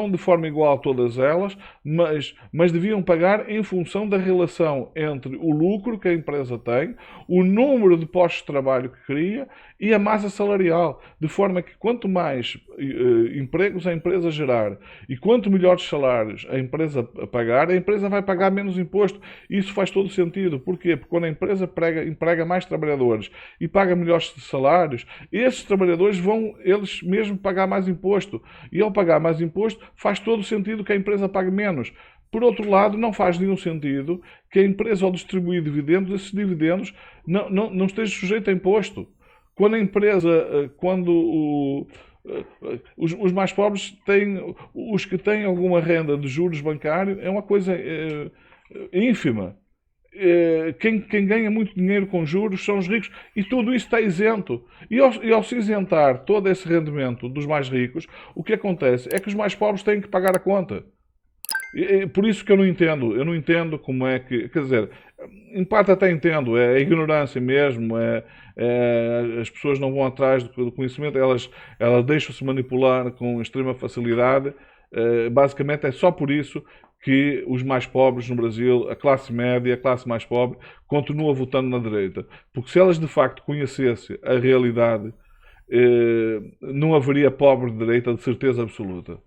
de forma igual a todas elas, mas deviam pagar em função da relação entre o lucro que a empresa tem, o número de postos de trabalho que cria e a massa salarial, de forma que quanto mais empregos a empresa gerar e quanto melhores salários a empresa pagar, a empresa vai pagar menos imposto. Isso faz todo sentido. Porquê? Porque quando a empresa emprega mais trabalhadores e paga melhores salários, esses trabalhadores vão eles mesmos pagar mais imposto. E ao pagar mais imposto, faz todo sentido que a empresa pague menos. Por outro lado, não faz nenhum sentido que a empresa, ao distribuir dividendos, esses dividendos não estejam sujeitos a imposto. Quando a empresa, os mais pobres têm, os que têm alguma renda de juros bancários, é uma coisa ínfima. Quem ganha muito dinheiro com juros são os ricos e tudo isso está isento. E ao se isentar todo esse rendimento dos mais ricos, o que acontece é que os mais pobres têm que pagar a conta. Por isso que eu não entendo como é que, quer dizer, em parte até entendo, é a ignorância mesmo, as pessoas não vão atrás do conhecimento, elas deixam-se manipular com extrema facilidade. Basicamente é só por isso que os mais pobres no Brasil, a classe média, a classe mais pobre, continua votando na direita. Porque se elas de facto conhecessem a realidade, não haveria pobre de direita de certeza absoluta.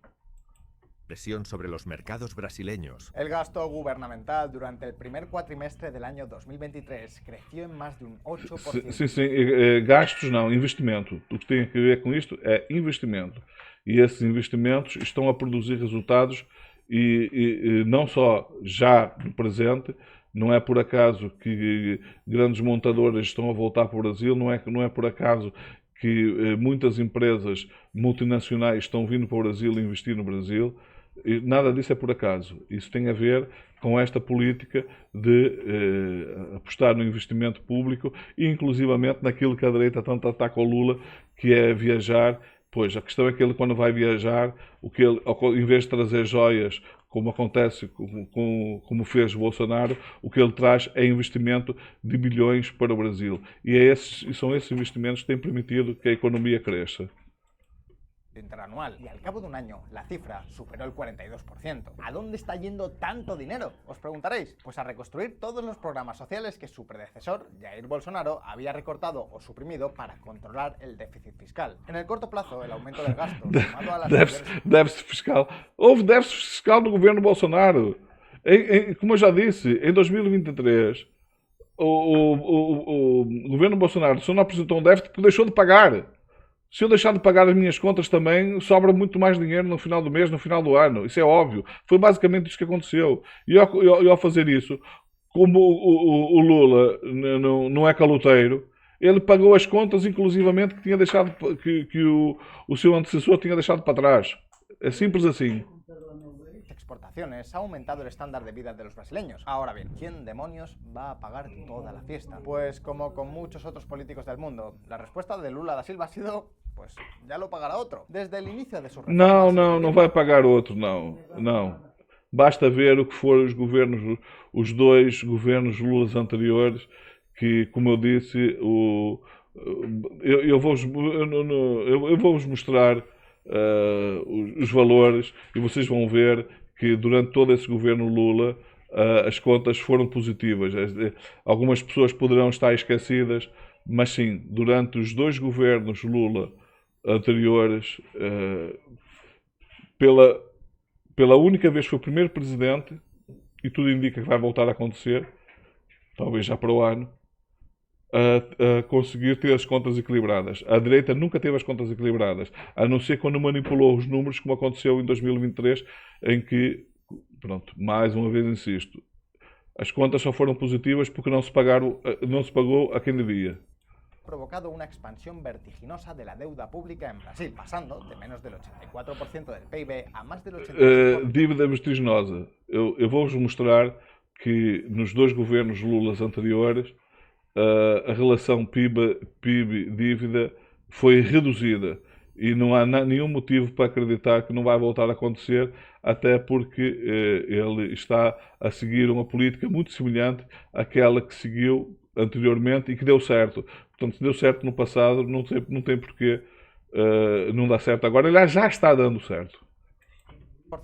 Presión sobre los mercados brasileños. El gasto gubernamental durante el primer cuatrimestre del año 2023 creció en más de un 8%. Sim, gastos não, investimento. O que tem a ver com isto é investimento. E esses investimentos estão a produzir resultados e não só já no presente. Não é por acaso que grandes montadoras estão a voltar para o Brasil, não é por acaso que muitas empresas multinacionais estão vindo para o Brasil e investir no Brasil. Nada disso é por acaso. Isso tem a ver com esta política de apostar no investimento público e inclusivamente naquilo que a direita tanto ataca ao Lula, que é viajar. Pois, a questão é que ele, quando vai viajar, em vez de trazer joias, como acontece, como fez o Bolsonaro, o que ele traz é investimento de bilhões para o Brasil. E são esses investimentos que têm permitido que a economia cresça. Interanual, y al cabo de un año la cifra superó el 42%. ¿A dónde está yendo tanto dinero? Os preguntaréis. Pues a reconstruir todos los programas sociales que su predecesor, Jair Bolsonaro, había recortado o suprimido para controlar el déficit fiscal. En el corto plazo, el aumento del gasto, sumado a las... Déficit fiscal. Houve déficit fiscal no governo Bolsonaro. Como eu já disse, em 2023, o governo Bolsonaro só não apresentou um déficit porque deixou de pagar. Se eu deixar de pagar as minhas contas também, sobra muito mais dinheiro no final do mês, no final do ano. Isso é óbvio. Foi basicamente isso que aconteceu. E ao fazer isso, como o Lula não é caloteiro, ele pagou as contas, inclusivamente, que tinha deixado, que o seu antecessor tinha deixado para trás. É simples assim. Exportaciones ha aumentado el estándar de vida de los brasileños. Ahora bien, ¿quién demonios va a pagar toda la fiesta? Pues como con muchos otros políticos del mundo, la respuesta de Lula da Silva ha sido, pues ya lo pagará otro. Desde el inicio de su reforma... Não vai pagar outro, não. Basta ver o que foram os dois governos Lulas anteriores, que, como eu disse, eu vou-vos mostrar os valores e vocês vão ver que durante todo esse governo Lula as contas foram positivas. Algumas pessoas poderão estar esquecidas, mas sim, durante os dois governos Lula anteriores, pela única vez que foi o primeiro presidente, e tudo indica que vai voltar a acontecer, talvez já para o ano, a conseguir ter as contas equilibradas. A direita nunca teve as contas equilibradas, a não ser quando manipulou os números, como aconteceu em 2023, em que, pronto, mais uma vez insisto, as contas só foram positivas porque não se pagou a quem devia. Provocado una expansión vertiginosa de la deuda pública en Brasil, pasando de menos del 84% del PIB a más del 86%. Dívida vertiginosa. Eu vou-vos mostrar que nos dois governos Lulas anteriores a relação PIB-dívida foi reduzida e não há nenhum motivo para acreditar que não vai voltar a acontecer, até porque ele está a seguir uma política muito semelhante àquela que seguiu anteriormente e que deu certo. Portanto, se deu certo no passado, não tem porquê não dar certo agora. Aliás, já está dando certo.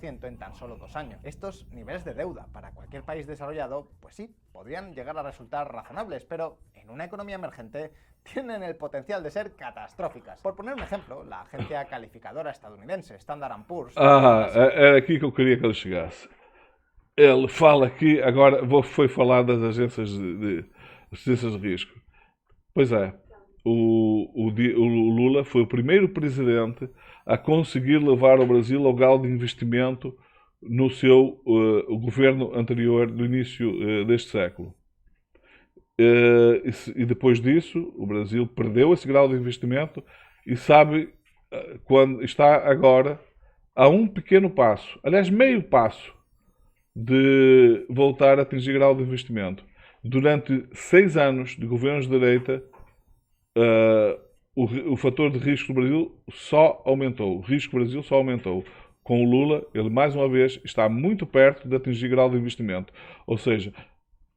En tan solo 2 años. Estos niveles de deuda para cualquier país desarrollado, pues sí, podrían llegar a resultar razonables, pero en una economía emergente tienen el potencial de ser catastróficas. Por poner un ejemplo, la agencia calificadora estadounidense Standard & Poor's... Era aqui que eu queria que ele chegasse. Ele fala aqui, agora foi falar das agências de risco. Pois é, o Lula foi o primeiro presidente a conseguir levar o Brasil ao grau de investimento no seu governo anterior, do início deste século. E depois disso, o Brasil perdeu esse grau de investimento e sabe quando está agora a um pequeno passo, aliás, meio passo, de voltar a atingir grau de investimento. Durante 6 anos de governos de direita, o fator de risco do Brasil só aumentou. O risco do Brasil só aumentou. Com o Lula, ele mais uma vez está muito perto de atingir grau de investimento. Ou seja,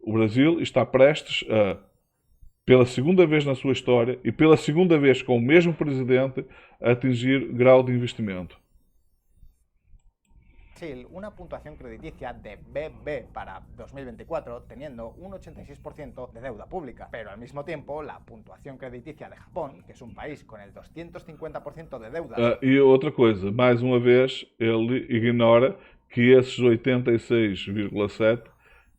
o Brasil está prestes a, pela segunda vez na sua história e pela segunda vez com o mesmo presidente, a atingir grau de investimento. Brasil una puntuación crediticia de BB para 2024, teniendo un 86% de deuda pública. Pero al mismo tiempo, la puntuación crediticia de Japón, que es un país con el 250% de deuda... E outra coisa, mais uma vez, ele ignora que esses 86,7%,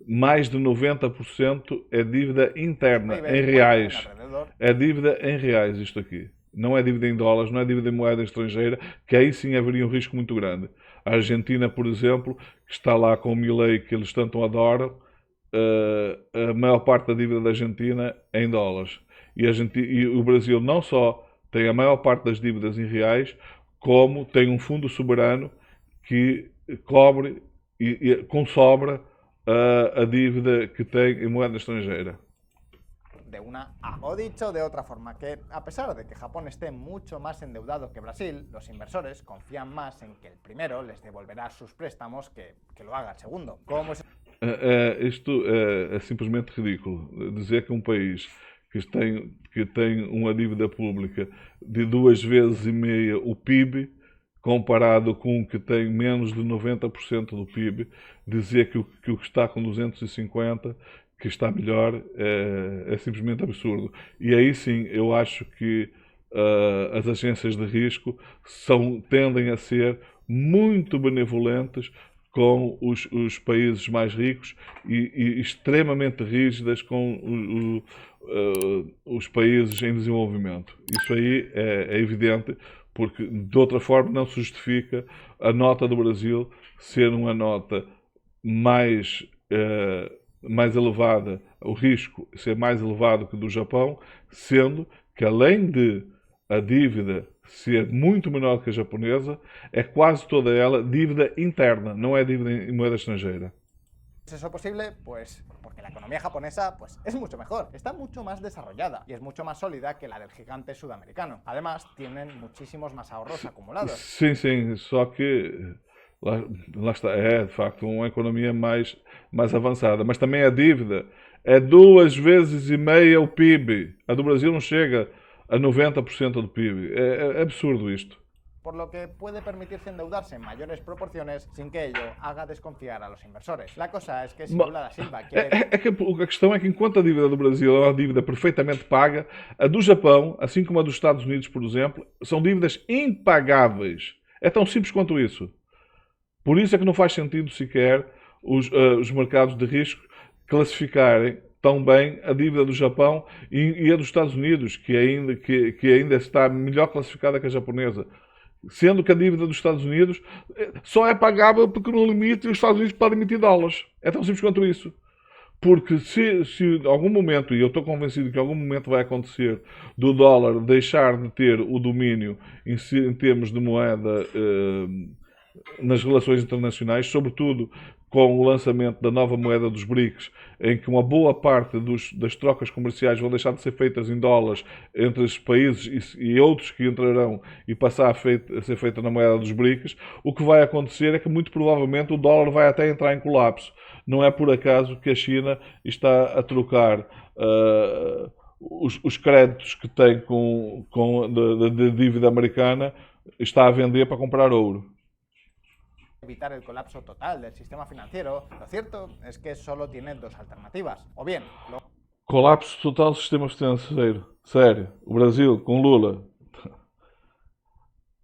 mais de 90% é dívida interna, em reais. É dívida em reais, isto aqui. Não é dívida em dólares, não é dívida em moeda estrangeira, que aí sim haveria um risco muito grande. A Argentina, por exemplo, que está lá com o Milei, que eles tanto adoram, a maior parte da dívida da Argentina é em dólares. E o Brasil não só tem a maior parte das dívidas em reais, como tem um fundo soberano que cobre com sobra a dívida que tem em moeda estrangeira. De una A. O dicho de otra forma, que a pesar de que Japón esté mucho más endeudado que Brasil, los inversores confían más en que el primero les devolverá sus préstamos que lo haga el segundo. ¿Cómo es? Isto é simplesmente ridículo. Dizer que um país que tem uma dívida pública de 2,5 vezes o PIB, comparado com o que tem menos de 90% do PIB, dizer que o que está com 250 que está melhor é simplesmente absurdo. E aí sim, eu acho que as agências de risco tendem a ser muito benevolentes com os países mais ricos e extremamente rígidas com os países em desenvolvimento. Isso aí é evidente, porque de outra forma não se justifica a nota do Brasil ser uma nota mais elevada, o risco ser mais elevado que do Japão, sendo que além de a dívida ser muito menor que a japonesa, é quase toda ela dívida interna, não é dívida em moeda estrangeira. ¿Es eso posible? Pues porque la economía japonesa pues, es mucho mejor, está mucho más desarrollada y es mucho más sólida que la del gigante sudamericano. Además, tienen muchísimos más ahorros acumulados. Sim, sim, só que lá está, é de facto uma economia mais avançada, mas também a dívida é 2,5 vezes o PIB. A do Brasil não chega a 90% do PIB. É absurdo isto. Por lo que puede permitirse endeudarse en mayores proporciones sin que ello haga desconfiar a los inversores. La cosa es que si Lula da Silva quiere... É que a questão é que enquanto a dívida do Brasil é uma dívida perfeitamente paga, a do Japão, assim como a dos Estados Unidos, por exemplo, são dívidas impagáveis. É tão simples quanto isso. Por isso é que não faz sentido sequer os mercados de risco classificarem tão bem a dívida do Japão e a dos Estados Unidos, que ainda está melhor classificada que a japonesa. Sendo que a dívida dos Estados Unidos só é pagável porque no limite os Estados Unidos podem emitir dólares. É tão simples quanto isso. Porque se em algum momento, e eu estou convencido que em algum momento vai acontecer, do dólar deixar de ter o domínio em termos de moeda nas relações internacionais, sobretudo com o lançamento da nova moeda dos BRICS, em que uma boa parte das trocas comerciais vão deixar de ser feitas em dólares entre os países e outros que entrarão e passar a ser feita na moeda dos BRICS, o que vai acontecer é que muito provavelmente o dólar vai até entrar em colapso. Não é por acaso que a China está a trocar os créditos que tem de dívida americana, está a vender para comprar ouro. Evitar el colapso total del sistema financiero, lo cierto es que solo tiene dos alternativas. O bien, Colapso total do sistema financeiro. Sério. O Brasil, com Lula.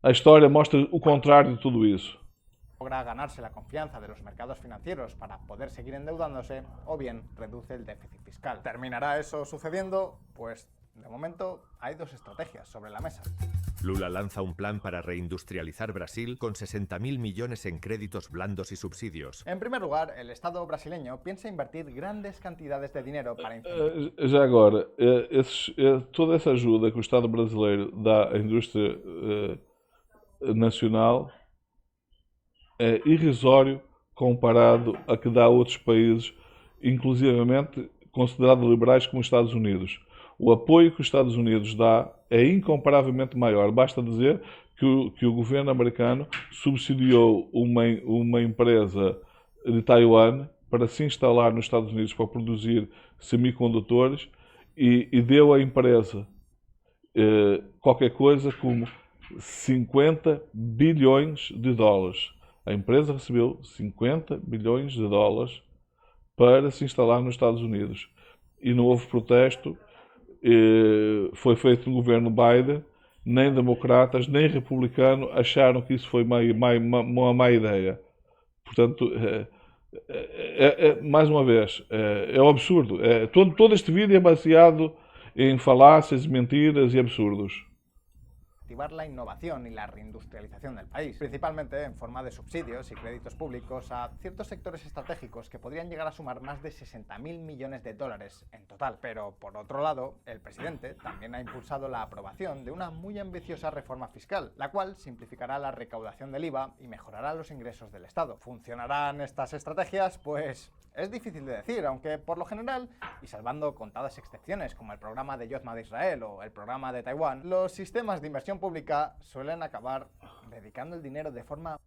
A história mostra o contrário de tudo isso. logra ganarse la confianza de los mercados financieros para poder seguir endeudándose, o bien reduce el déficit fiscal. ¿Terminará eso sucediendo? Pues de momento hay dos estrategias sobre la mesa. Lula lanza un plan para reindustrializar Brasil con 60.000 millones en créditos blandos y subsidios. En primer lugar, el Estado brasileño piensa invertir grandes cantidades de dinero para... Já agora, toda essa ajuda que o Estado brasileiro dá à indústria nacional é irrisório comparado a que dá a outros países, inclusivamente considerados liberais como os Estados Unidos. O apoio que os Estados Unidos dá é incomparavelmente maior. Basta dizer que o governo americano subsidiou uma empresa de Taiwan para se instalar nos Estados Unidos para produzir semicondutores e deu à empresa qualquer coisa como 50 bilhões de dólares. A empresa recebeu 50 bilhões de dólares para se instalar nos Estados Unidos. E não houve protesto. Foi feito no governo Biden, nem democratas, nem republicanos acharam que isso foi uma má ideia. Portanto, mais uma vez, é um absurdo. Todo este vídeo é baseado em falácias, mentiras e absurdos. Activar la innovación y la reindustrialización del país, principalmente en forma de subsidios y créditos públicos a ciertos sectores estratégicos que podrían llegar a sumar más de 60.000 millones de dólares en total. Pero, por otro lado, el presidente también ha impulsado la aprobación de una muy ambiciosa reforma fiscal, la cual simplificará la recaudación del IVA y mejorará los ingresos del Estado. ¿Funcionarán estas estrategias? Pues es difícil de decir, aunque por lo general, y salvando contadas excepciones como el programa de Yozma de Israel o el programa de Taiwán, los sistemas de inversión pública suelen acabar dedicando el dinero de forma...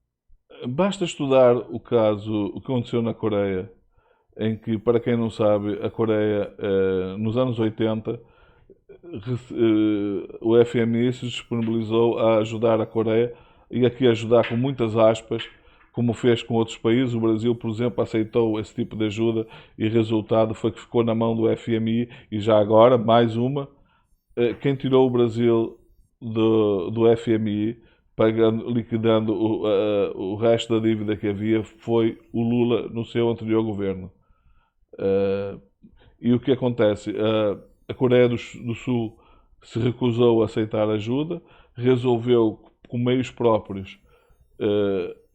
Basta estudar o que aconteceu na Coreia, em que, para quem não sabe, a Coreia, nos anos 80, o FMI se disponibilizou a ajudar a Coreia, e aqui ajudar com muitas aspas, como fez com outros países. O Brasil, por exemplo, aceitou esse tipo de ajuda e o resultado foi que ficou na mão do FMI. E já agora, mais uma, quem tirou o Brasil do FMI liquidando o resto da dívida que havia, foi o Lula no seu anterior governo. E o que acontece? A Coreia do Sul se recusou a aceitar ajuda, resolveu com meios próprios,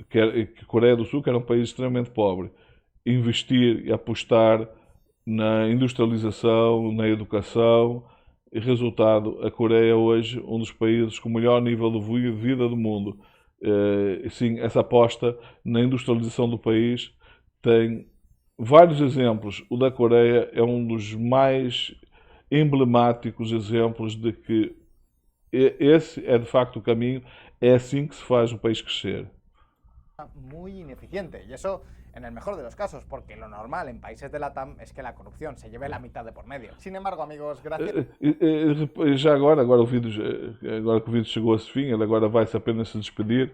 que a Coreia do Sul, que era um país extremamente pobre, investir e apostar na industrialização, na educação, e resultado, a Coreia é hoje um dos países com o melhor nível de vida do mundo. Sim, essa aposta na industrialização do país tem vários exemplos. O da Coreia é um dos mais emblemáticos exemplos de que esse é de facto o caminho, é assim que se faz o país crescer. Muy ineficiente, y eso en el mejor de los casos, porque lo normal en países de la TAM es que la corrupción se lleve la mitad de por medio. Sin embargo, amigos, gracias. Já agora que o vídeo chegou a seu fim, ele agora vai-se apenas se despedir.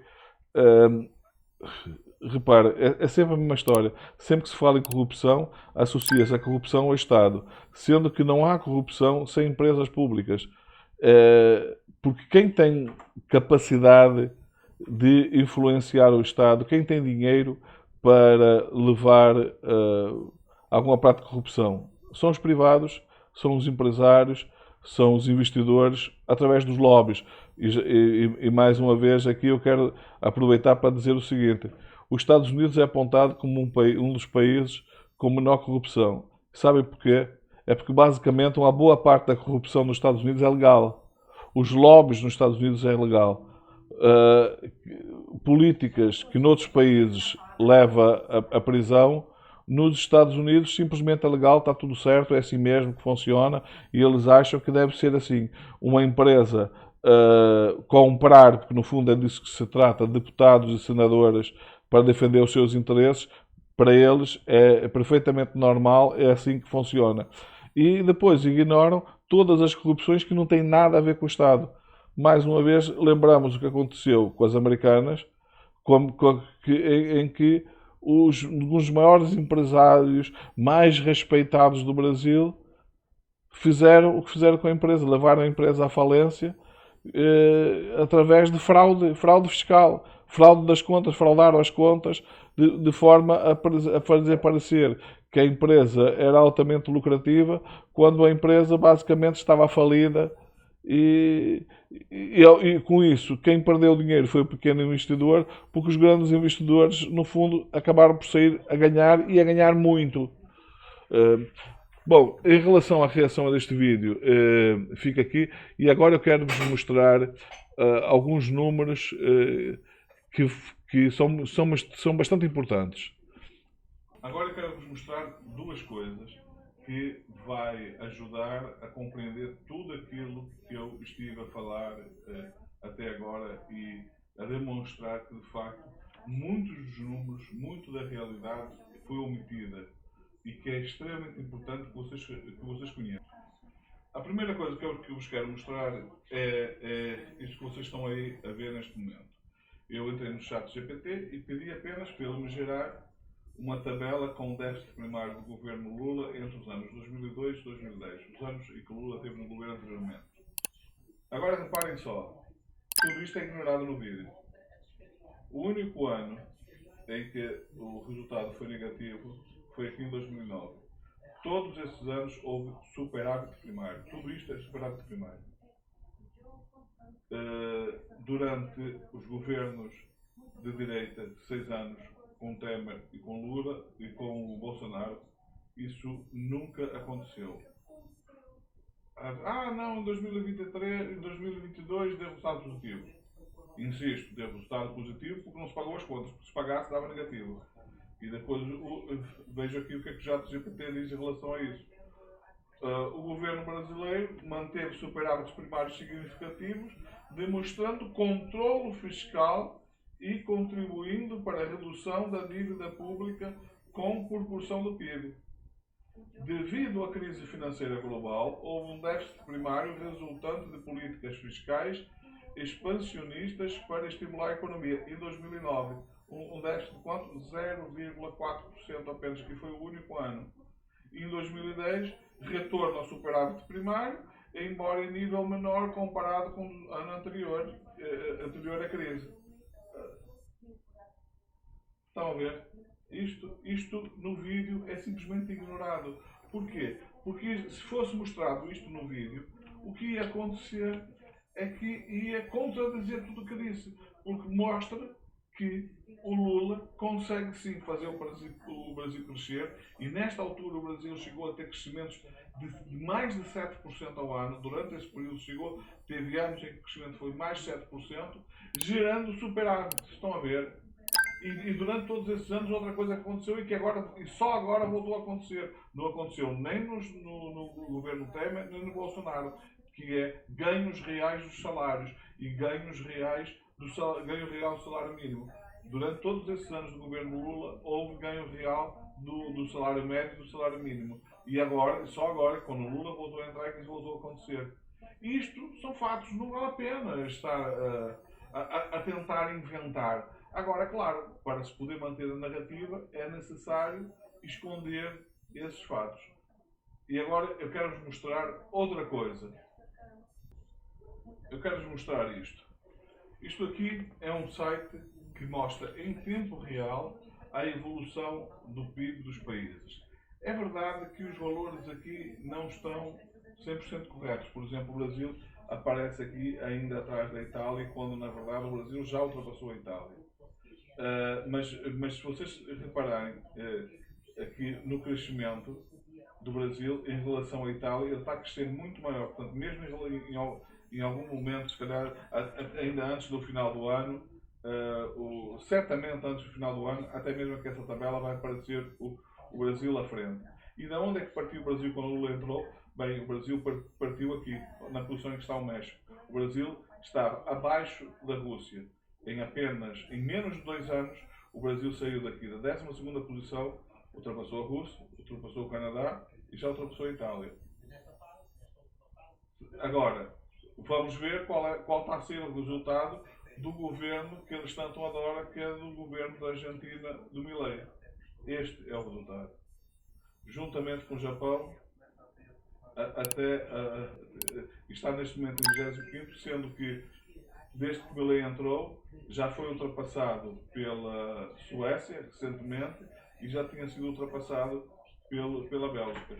Repara, é sempre a mesma história. Sempre que se fala em corrupção, associa-se a corrupção ao Estado, sendo que não há corrupção sem empresas públicas. Porque quem tem capacidade de influenciar o Estado, quem tem dinheiro para levar alguma prática de corrupção, são os privados, são os empresários, são os investidores, através dos lobbies. E mais uma vez aqui eu quero aproveitar para dizer o seguinte: os Estados Unidos é apontado como um dos países com menor corrupção. Sabem porquê? É porque basicamente uma boa parte da corrupção nos Estados Unidos é legal. Os lobbies nos Estados Unidos é legal. Políticas que noutros países leva à prisão, nos Estados Unidos simplesmente é legal, está tudo certo, é assim mesmo que funciona, e eles acham que deve ser assim. Uma empresa comprar, porque no fundo é disso que se trata, deputados e senadores para defender os seus interesses, para eles é perfeitamente normal, é assim que funciona. E depois ignoram todas as corrupções que não têm nada a ver com o Estado. Mais uma vez, lembramos o que aconteceu com as americanas, em que um dos maiores empresários mais respeitados do Brasil fizeram o que fizeram com a empresa, levaram a empresa à falência através de fraude fiscal, fraude das contas, fraudaram as contas de forma a fazer parecer que a empresa era altamente lucrativa, quando a empresa basicamente estava falida. E com isso, quem perdeu o dinheiro foi o pequeno investidor, porque os grandes investidores, no fundo, acabaram por sair a ganhar e a ganhar muito. Bom, em relação à reação a deste vídeo, fica aqui. E agora eu quero-vos mostrar alguns números que são bastante importantes. Agora eu quero-vos mostrar duas coisas que vai ajudar a compreender tudo aquilo que eu estive a falar até agora e a demonstrar que, de facto, muitos dos números, muito da realidade foi omitida e que é extremamente importante que vocês conheçam. A primeira coisa que eu vos quero mostrar é isto que vocês estão aí a ver neste momento. Eu entrei no chat GPT e pedi apenas para ele me gerar uma tabela com o déficit primário do governo Lula entre os anos 2002 e 2010, os anos em que Lula teve no governo anteriormente. Agora reparem só, tudo isto é ignorado no vídeo. O único ano em que o resultado foi negativo foi aqui em 2009. Todos esses anos houve superávit primário. Tudo isto é superávit primário. Durante os governos de direita de 6 anos, com Temer e com Lula e com o Bolsonaro, isso nunca aconteceu. Não, em 2023, em 2022 deu resultado positivo. Insisto, deu resultado positivo porque não se pagou as contas, porque se pagasse dava negativo. E depois vejo aqui o que é que o ChatGPT diz em relação a isso. O governo brasileiro manteve superávites primários significativos, demonstrando controle fiscal e contribuindo para a redução da dívida pública com proporção do PIB. Devido à crise financeira global, houve um déficit primário resultante de políticas fiscais expansionistas para estimular a economia. Em 2009, um déficit de quanto? 0,4% apenas, que foi o único ano. Em 2010, retorno ao superávit primário. embora em nível menor comparado com o ano anterior à crise. Estão a ver? Isto no vídeo é simplesmente ignorado. Porquê? Porque se fosse mostrado isto no vídeo, o que ia acontecer é que ia contradizer tudo o que disse. Porque mostra que o Lula consegue sim fazer o Brasil crescer, e nesta altura o Brasil chegou a ter crescimentos de mais de 7% ao ano. Durante esse período teve anos em que o crescimento foi mais de 7%, gerando superávit. Estão a ver? E durante todos esses anos outra coisa que aconteceu e só agora voltou a acontecer. Não aconteceu nem no governo Temer, nem no Bolsonaro, que é ganhos reais dos salários e ganhos reais ganho real do salário mínimo. Durante todos esses anos do governo Lula houve ganho real do salário médio e do salário mínimo. E agora, só agora, quando o Lula voltou a entrar, é que isso voltou a acontecer. Isto são fatos, não vale a pena estar a tentar inventar. Agora, claro, para se poder manter a narrativa é necessário esconder esses fatos. E agora eu quero-vos mostrar outra coisa. Eu quero-vos mostrar isto. Isto aqui é um site que mostra em tempo real a evolução do PIB dos países. É verdade que os valores aqui não estão 100% corretos. Por exemplo, o Brasil aparece aqui ainda atrás da Itália, quando na verdade o Brasil já ultrapassou a Itália. Mas se vocês repararem aqui no crescimento do Brasil em relação à Itália, ele está a crescer muito maior. Portanto, mesmo em algum momento, se calhar ainda antes do final do ano, certamente antes do final do ano, até mesmo que essa tabela vai aparecer o Brasil à frente. E de onde é que partiu o Brasil quando o Lula entrou? Bem, o Brasil partiu aqui, na posição em que está o México. O Brasil estava abaixo da Rússia. Em menos de 2 anos, o Brasil saiu daqui da 12ª posição, ultrapassou a Rússia, ultrapassou o Canadá e já ultrapassou a Itália. Agora, vamos ver qual está a ser o resultado do governo que eles tanto adoram, que é do governo da Argentina, do Milei. Este é o resultado. Juntamente com o Japão, está neste momento em 25º, sendo que desde que Milei entrou, já foi ultrapassado pela Suécia recentemente e já tinha sido ultrapassado pela Bélgica.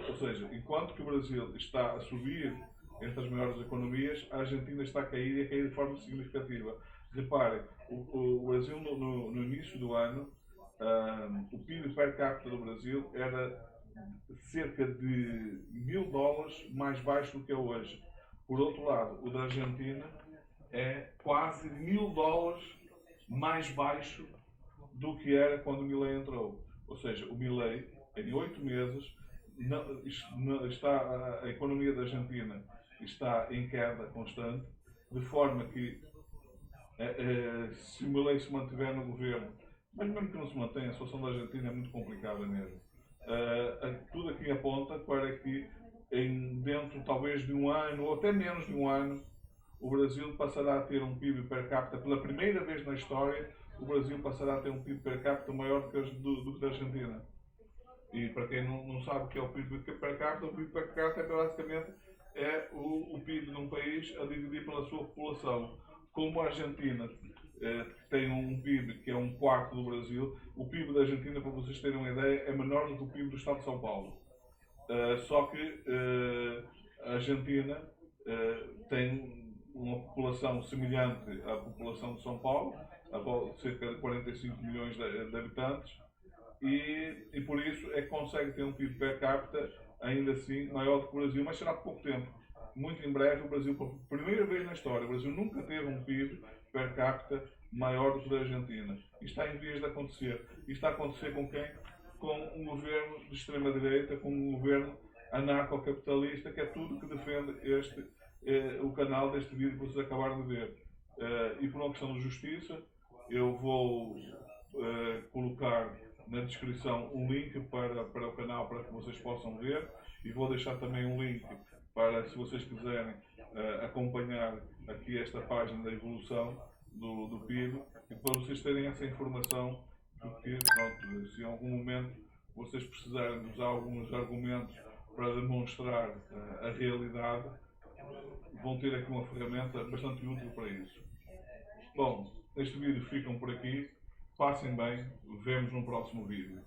Ou seja, enquanto que o Brasil está a subir entre as maiores economias, a Argentina está a cair, e a cair de forma significativa. Reparem, o Brasil no início do ano, o PIB per capita do Brasil era cerca de $1000 mais baixo do que é hoje. Por outro lado, o da Argentina é quase $1000 mais baixo do que era quando o Milei entrou. Ou seja, o Milei, em 8 meses, a economia da Argentina está em queda constante, de forma que se o Milei se mantiver no governo, mas mesmo que não se mantenha, a situação da Argentina é muito complicada mesmo. Tudo aqui aponta para que dentro talvez de um ano, ou até menos de um ano, o Brasil passará a ter um PIB per capita, pela primeira vez na história, o Brasil passará a ter um PIB per capita maior do que da Argentina. E para quem não sabe o que é o PIB per capita, o PIB per capita basicamente é o PIB de um país a dividir pela sua população. Como a Argentina tem um PIB que é 1/4 do Brasil, o PIB da Argentina, para vocês terem uma ideia, é menor do que o PIB do Estado de São Paulo. Só que a Argentina tem uma população semelhante à população de São Paulo, cerca de 45 milhões de habitantes, e por isso é que consegue ter um PIB per capita ainda assim maior do que o Brasil, mas será por pouco tempo. Muito em breve o Brasil, por primeira vez na história, o Brasil nunca teve um PIB per capita maior do que o da Argentina. Isto está em vias de acontecer. Isto está a acontecer com quem? Com um governo de extrema-direita, com um governo anarcocapitalista, que é tudo que defende o canal deste vídeo que vocês acabaram de ver. E por uma questão de justiça, eu vou colocar na descrição um link para o canal para que vocês possam ver, e vou deixar também um link para, se vocês quiserem acompanhar aqui esta página da evolução do PIB, e para vocês terem essa informação, porque pronto, se em algum momento vocês precisarem de usar alguns argumentos para demonstrar a realidade, vão ter aqui uma ferramenta bastante útil para isso. Bom, este vídeo ficam por aqui. Passem bem, vemos no próximo vídeo.